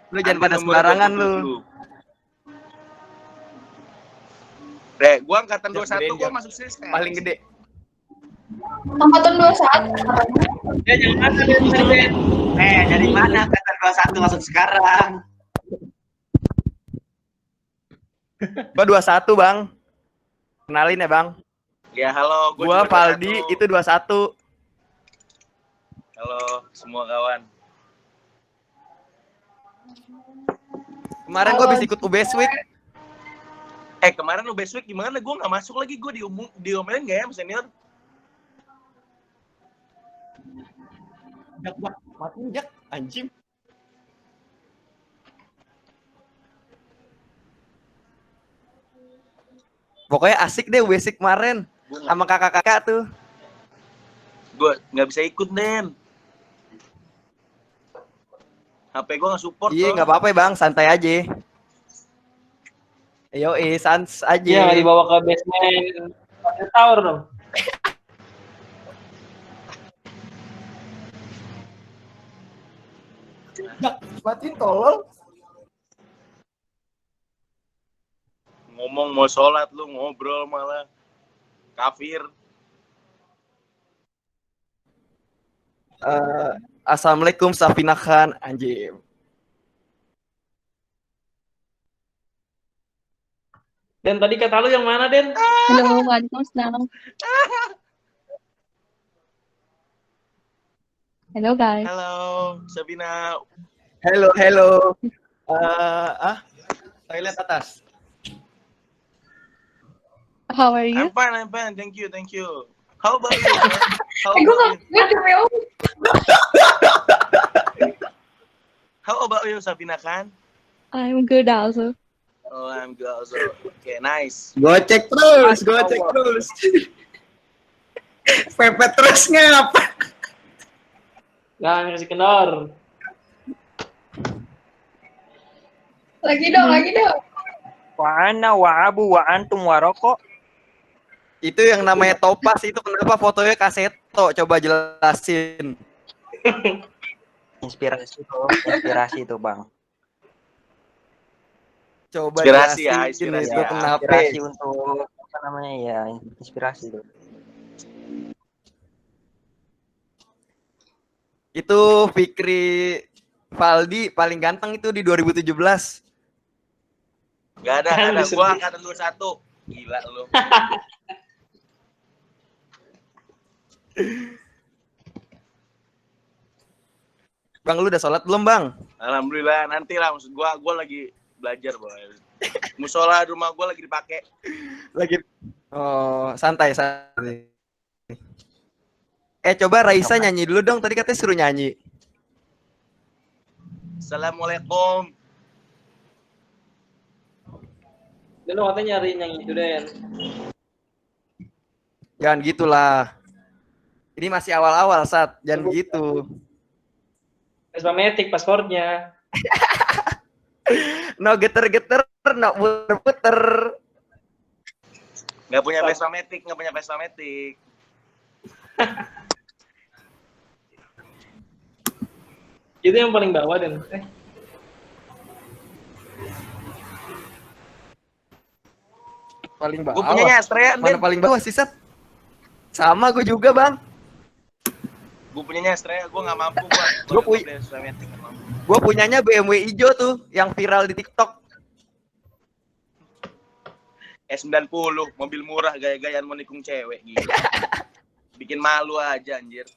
[SPEAKER 10] Lu jangan pada sembarangan lu.
[SPEAKER 4] Gua angkatan 21, gua masuk sini sekarang.
[SPEAKER 10] Paling gede.
[SPEAKER 6] Angkatan 21.
[SPEAKER 3] Ya jangan Anden.
[SPEAKER 11] Dari mana angkatan 21 masuk sekarang?
[SPEAKER 10] Gua 21, Bang. Kenalin ya, Bang.
[SPEAKER 4] Ya halo,
[SPEAKER 10] Gua
[SPEAKER 4] juga
[SPEAKER 10] Valdi
[SPEAKER 4] 21.
[SPEAKER 10] itu 21.
[SPEAKER 4] semua kawan.
[SPEAKER 10] Kemarin gue habis ikut UBS Week.
[SPEAKER 4] Kemarin UBS Week gimana? Gue nggak masuk lagi. Gue diomelin nggak ya sama senior?
[SPEAKER 10] Jak, matiin Jak, anjing. Pokoknya asik deh UBS Week kemarin. Sama kakak-kakak tuh.
[SPEAKER 4] Gue nggak bisa ikut, Den. HP gue nggak support.
[SPEAKER 10] Iya, nggak apa-apa Bang, santai aja. Sans aja.
[SPEAKER 3] Iya, nggak dibawa ke basement tower dong.
[SPEAKER 10] Matiin tolol.
[SPEAKER 4] Ngomong mau sholat lu ngobrol malah kafir.
[SPEAKER 10] Assalamualaikum Safina Khan, anjing.
[SPEAKER 3] Dan tadi kata lu yang mana, Den?
[SPEAKER 5] Halo, Waalaikumsalam. Hello guys.
[SPEAKER 4] Halo, Sabina.
[SPEAKER 10] Hello. Toilet atas.
[SPEAKER 5] How are you?
[SPEAKER 4] I'm fine. Thank you. How about you? How about you, Sabina Khan?
[SPEAKER 5] I'm good also.
[SPEAKER 4] Oh, I'm good also. Okay, nice.
[SPEAKER 8] Gocek terus. Pepet terus ngapa?
[SPEAKER 3] Jangan kasih kendor.
[SPEAKER 6] Lagi dong.
[SPEAKER 2] Wa ana wa abu wa antum wa rokok.
[SPEAKER 10] Itu yang namanya topas itu kenapa fotonya kaseto? Coba jelasin.
[SPEAKER 2] Inspirasi tuh, Bang.
[SPEAKER 10] Coba
[SPEAKER 4] Inspirasi ya,
[SPEAKER 10] jelasin
[SPEAKER 4] inspirasi
[SPEAKER 10] itu
[SPEAKER 4] ya.
[SPEAKER 10] kenapa?
[SPEAKER 2] Inspirasi untuk apa namanya ya, inspirasi tuh.
[SPEAKER 10] Itu Fikri Valdi paling ganteng itu di 2017.
[SPEAKER 4] Gak ada. Gua angkatan 21. Gila lu.
[SPEAKER 10] Bang, lu udah sholat belum, Bang?
[SPEAKER 4] Alhamdulillah, nanti lah. Maksud gua lagi belajar, Boy. Musola di rumah gua lagi dipakai.
[SPEAKER 10] Oh, santai. Coba Raisa nyanyi dulu dong. Tadi katanya suruh nyanyi.
[SPEAKER 4] Assalamualaikum.
[SPEAKER 3] Dan lu katanya nyariin yang itu, Den.
[SPEAKER 10] Jangan gitulah. Ini masih awal-awal, Sat. Jangan begitu.
[SPEAKER 3] Vespa-matic pasportnya.
[SPEAKER 10] No geter-geter, no puter-puter.
[SPEAKER 4] Nggak punya Vespa-matic.
[SPEAKER 3] Itu yang paling bawah, Den.
[SPEAKER 10] Paling bawah.
[SPEAKER 4] Gue punyanya Astrea,
[SPEAKER 10] Mana paling bawah sih, Sat? Sama gue juga, Bang.
[SPEAKER 4] Gue punyanya Astrea, gue nggak mampu.
[SPEAKER 10] Gue punyanya BMW hijau tuh, yang viral di TikTok.
[SPEAKER 4] S90, mobil murah gaya-gayaan mau nikung cewek gitu. Bikin malu aja anjir.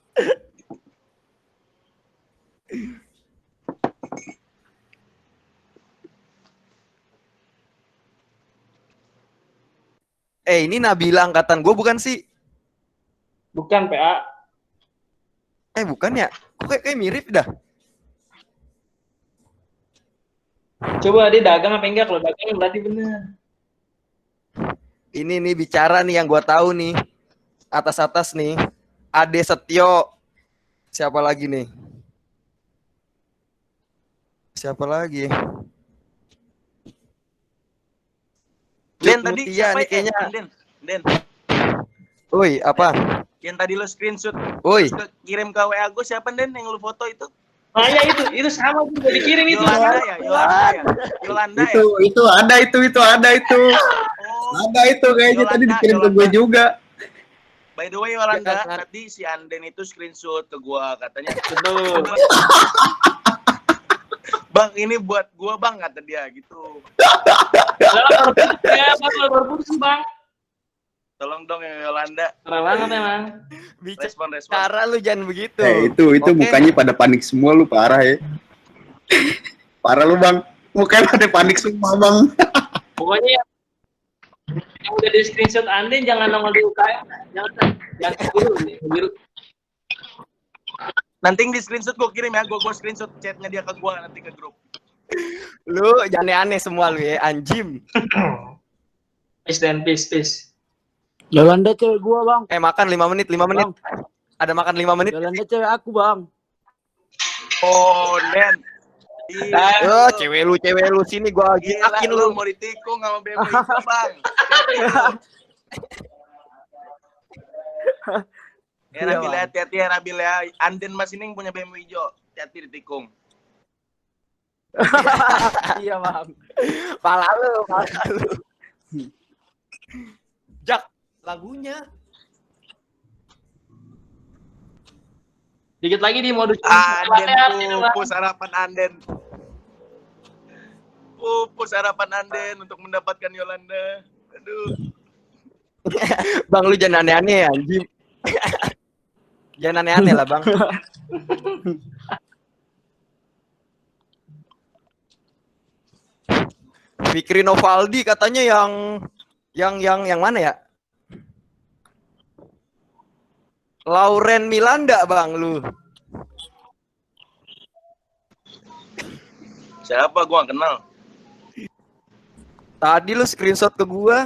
[SPEAKER 10] Ini Nabila angkatan gue bukan sih?
[SPEAKER 3] Bukan, PA.
[SPEAKER 10] Bukan ya? Kok kayak mirip dah.
[SPEAKER 3] Coba dia dagang apa enggak? Kalau dagang berarti bener.
[SPEAKER 10] Ini nih bicara nih yang gue tahu nih. Atas-atas nih. Ade Setio. Siapa lagi nih? Siapa lagi?
[SPEAKER 4] Den tadi
[SPEAKER 10] Mutia nih kayaknya.
[SPEAKER 4] Den.
[SPEAKER 10] Woi, apa?
[SPEAKER 4] Yang tadi lo screenshot.
[SPEAKER 10] Woi.
[SPEAKER 4] Terus kirim ke WA gue siapa, Den, yang lo foto itu?
[SPEAKER 3] Ah ya itu sama juga dikirim itu.
[SPEAKER 4] Yolanda ya.
[SPEAKER 8] Itu ada itu. Ada itu kayaknya tadi dikirim ke gue juga.
[SPEAKER 4] By the way, Yolanda, tadi si Anden itu screenshot ke gue katanya.
[SPEAKER 3] Betul.
[SPEAKER 4] Bang, ini buat gua, Bang, kata dia gitu.
[SPEAKER 3] Baru putus, Bang.
[SPEAKER 4] Tolong dong ya Yolanda.
[SPEAKER 3] Parah banget emang.
[SPEAKER 4] Respon.
[SPEAKER 10] Cara lu jangan begitu.
[SPEAKER 8] Itu
[SPEAKER 10] Oke.
[SPEAKER 8] mukanya pada panik semua lu, parah ya. Parah lu, Bang. Mukanya pada panik semua, Bang.
[SPEAKER 3] Pokoknya yang udah di screenshot Anden jangan nongol di UKM. Jangan biru.
[SPEAKER 4] Nanti di screenshot gue kirim ya, gue screenshot chatnya dia ke gue nanti ke grup.
[SPEAKER 10] Lu jangan aneh semua lu ya, anjim.
[SPEAKER 3] Peace dan peace.
[SPEAKER 12] Yolanda cewek gua, Bang.
[SPEAKER 10] Makan 5 menit.
[SPEAKER 12] Bang.
[SPEAKER 10] Ada makan 5 menit.
[SPEAKER 12] Yolanda cewek aku, Bang.
[SPEAKER 4] Oh, Den.
[SPEAKER 10] Oh, cewek lu sini gua yakin lu
[SPEAKER 4] mau ditikung sama bemo itu, Bang. Ya, Nabil ya, hati-hati ya Nabil ya. Anden Mas ini punya bemo hijau. Hati-hati ditikung.
[SPEAKER 12] Iya, Bang.
[SPEAKER 10] Pala lu. Jak, lagunya.
[SPEAKER 3] Dikit lagi di modus
[SPEAKER 4] Anden pupus harapan Anden. Pupus harapan Anden untuk mendapatkan Yolanda. Aduh.
[SPEAKER 10] Bang, lu jangan aneh-aneh ya, anjing. Jangan aneh-aneh lah, Bang. Fikri Novaldi katanya yang mana ya? Lauren Milanda, Bang, lu.
[SPEAKER 4] Siapa? Gua gak kenal.
[SPEAKER 10] Tadi lu screenshot ke gua.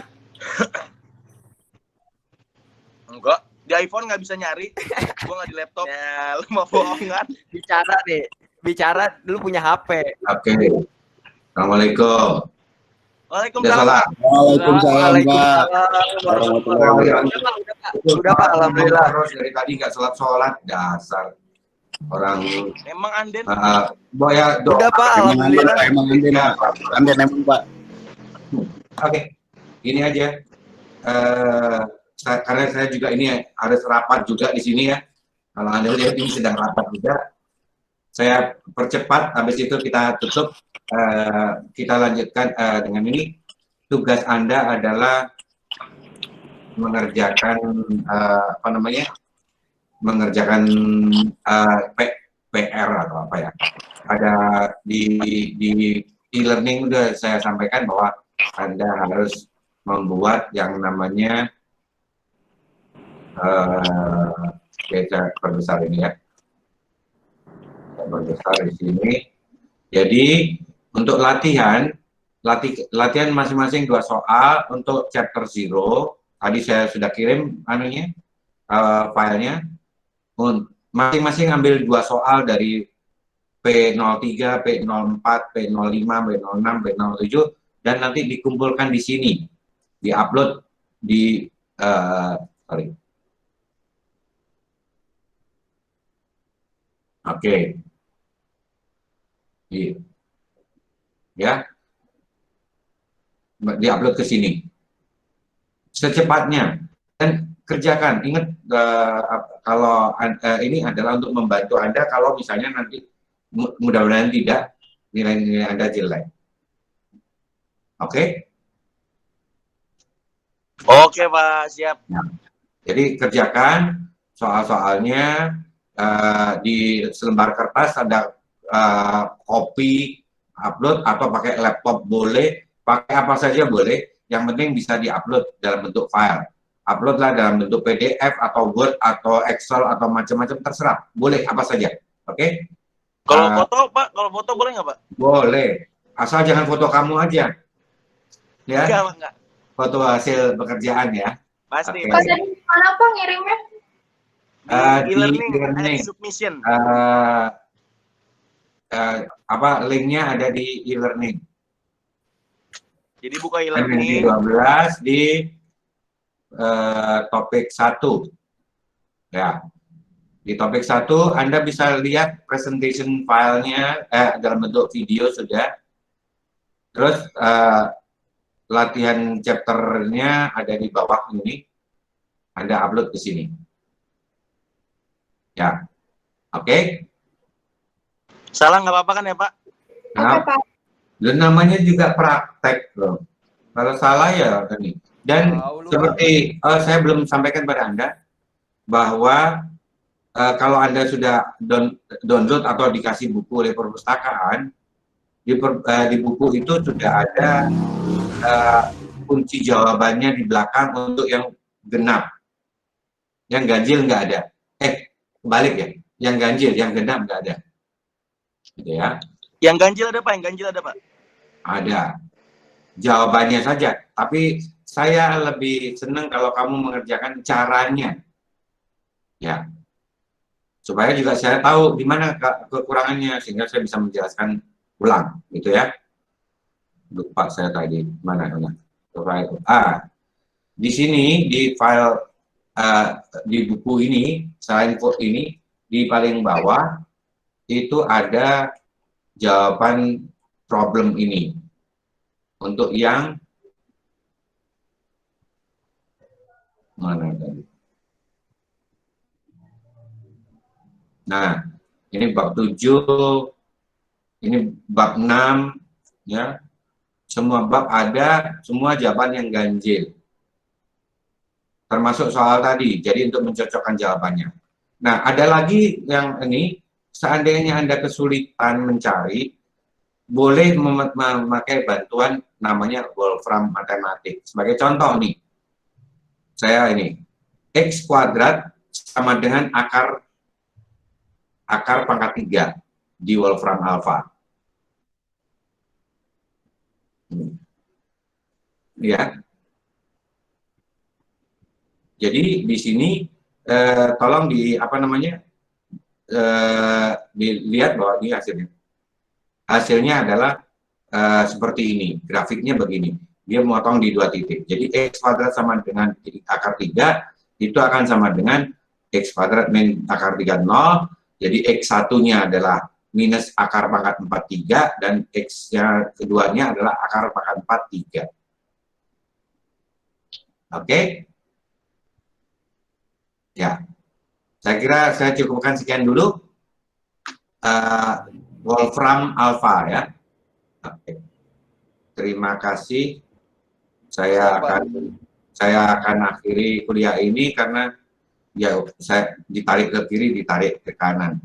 [SPEAKER 4] Enggak, di iPhone nggak bisa nyari. Gua nggak di laptop. Ya, lu mau bohongan.
[SPEAKER 10] Bicara dulu punya HP.
[SPEAKER 1] Oke. Assalamualaikum.
[SPEAKER 4] Waalaikumsalam.
[SPEAKER 8] Waalaikumsalam, Pak.
[SPEAKER 10] Udah, Pak, alhamdulillah.
[SPEAKER 1] Terus dari tadi nggak sholat dasar orang.
[SPEAKER 4] Emang Anden?
[SPEAKER 1] Boya doa.
[SPEAKER 10] Udah, Pak, alhamdulillah.
[SPEAKER 8] Emang Anden emang, Pak.
[SPEAKER 1] Oke, ini aja. Karena saya juga ini harus rapat juga di sini ya. Kalau Anda lihat ini sedang rapat juga. Saya percepat, habis itu kita tutup. Kita lanjutkan dengan ini. Tugas Anda adalah mengerjakan mengerjakan PR atau apa ya. Ada di e-learning udah saya sampaikan bahwa Anda harus membuat yang namanya kita perbesar ini ya, perbesar di sini. Jadi untuk latihan masing-masing 2 soal untuk chapter 0. Tadi saya sudah kirim anunya filenya. Masing-masing ambil 2 soal dari P03, P04, P05, P06, P07 dan nanti dikumpulkan di sini, diupload di Oke. Ya. Diupload ke sini. Secepatnya dan kerjakan. Ingat kalau ini adalah untuk membantu Anda kalau misalnya nanti mudah-mudahan tidak nilai-nilai Anda jelek. Oke?
[SPEAKER 4] Oke, Pak, siap.
[SPEAKER 1] Nah, jadi kerjakan soal-soalnya di selembar kertas ada copy, upload atau pakai laptop boleh, pakai apa saja boleh. Yang penting bisa diupload dalam bentuk file. Uploadlah dalam bentuk PDF atau Word atau Excel atau macam-macam terserah. Boleh apa saja. Oke?
[SPEAKER 4] Kalau foto, Pak, kalau foto boleh nggak, Pak?
[SPEAKER 1] Boleh. Asal jangan foto kamu aja. Ya.
[SPEAKER 4] Enggak.
[SPEAKER 1] Foto hasil pekerjaan ya.
[SPEAKER 4] Pasti.
[SPEAKER 1] Oke.
[SPEAKER 6] Dari mana Pak ngirimnya?
[SPEAKER 1] Di e-learning.
[SPEAKER 4] Submission.
[SPEAKER 1] Linknya ada di e-learning.
[SPEAKER 4] Jadi buka e-learning.
[SPEAKER 1] 12 di topik 1. Ya. Di topik 1 Anda bisa lihat presentation filenya dalam bentuk video sudah. Terus latihan chapternya ada di bawah ini. Anda upload ke sini. Ya. Oke.
[SPEAKER 4] Salah nggak apa-apa kan ya, Pak?
[SPEAKER 1] Nah, dan namanya juga praktek loh. Kalau salah ya ini. Dan seperti saya belum sampaikan pada Anda bahwa kalau Anda sudah download atau dikasih buku oleh perpustakaan, di buku itu sudah ada kunci jawabannya di belakang untuk yang genap. Yang ganjil nggak ada. Kebalik ya. Yang ganjil, yang genap nggak ada. Gitu ya.
[SPEAKER 4] Yang ganjil ada Pak? Yang ganjil ada Pak?
[SPEAKER 1] Ada. Jawabannya saja. Tapi saya lebih senang kalau kamu mengerjakan caranya. Ya. Supaya juga saya tahu di mana kekurangannya sehingga saya bisa menjelaskan ulang, gitu ya. Lupa saya tadi mana. Di sini di file di buku ini, selain quote ini, di paling bawah itu ada jawaban problem ini. Untuk yang mana tadi? Nah, ini bab 7, ini bab 6, ya. Semua bab ada, semua jawaban yang ganjil. Termasuk soal tadi, jadi untuk mencocokkan jawabannya. Nah, ada lagi yang ini, seandainya Anda kesulitan mencari, boleh memakai bantuan namanya Wolfram Matematik. Sebagai contoh nih, saya ini, X kuadrat sama dengan akar pangkat 3 di Wolfram Alpha. Ya. Jadi di sini tolong dilihat bahwa ini hasilnya. Hasilnya adalah seperti ini, grafiknya begini. Dia memotong di 2 titik. Jadi X kuadrat sama dengan akar 3 itu akan sama dengan X kuadrat min akar 3 0. Jadi X1-nya adalah minus akar pangkat 4 3 dan X-nya keduanya adalah akar pangkat 4 3. Oke? Ya, saya kira saya cukupkan sekian dulu. Wolfram Alpha ya. Oke. Terima kasih. Saya akan akhiri kuliah ini karena ya saya ditarik ke kiri, ditarik ke kanan.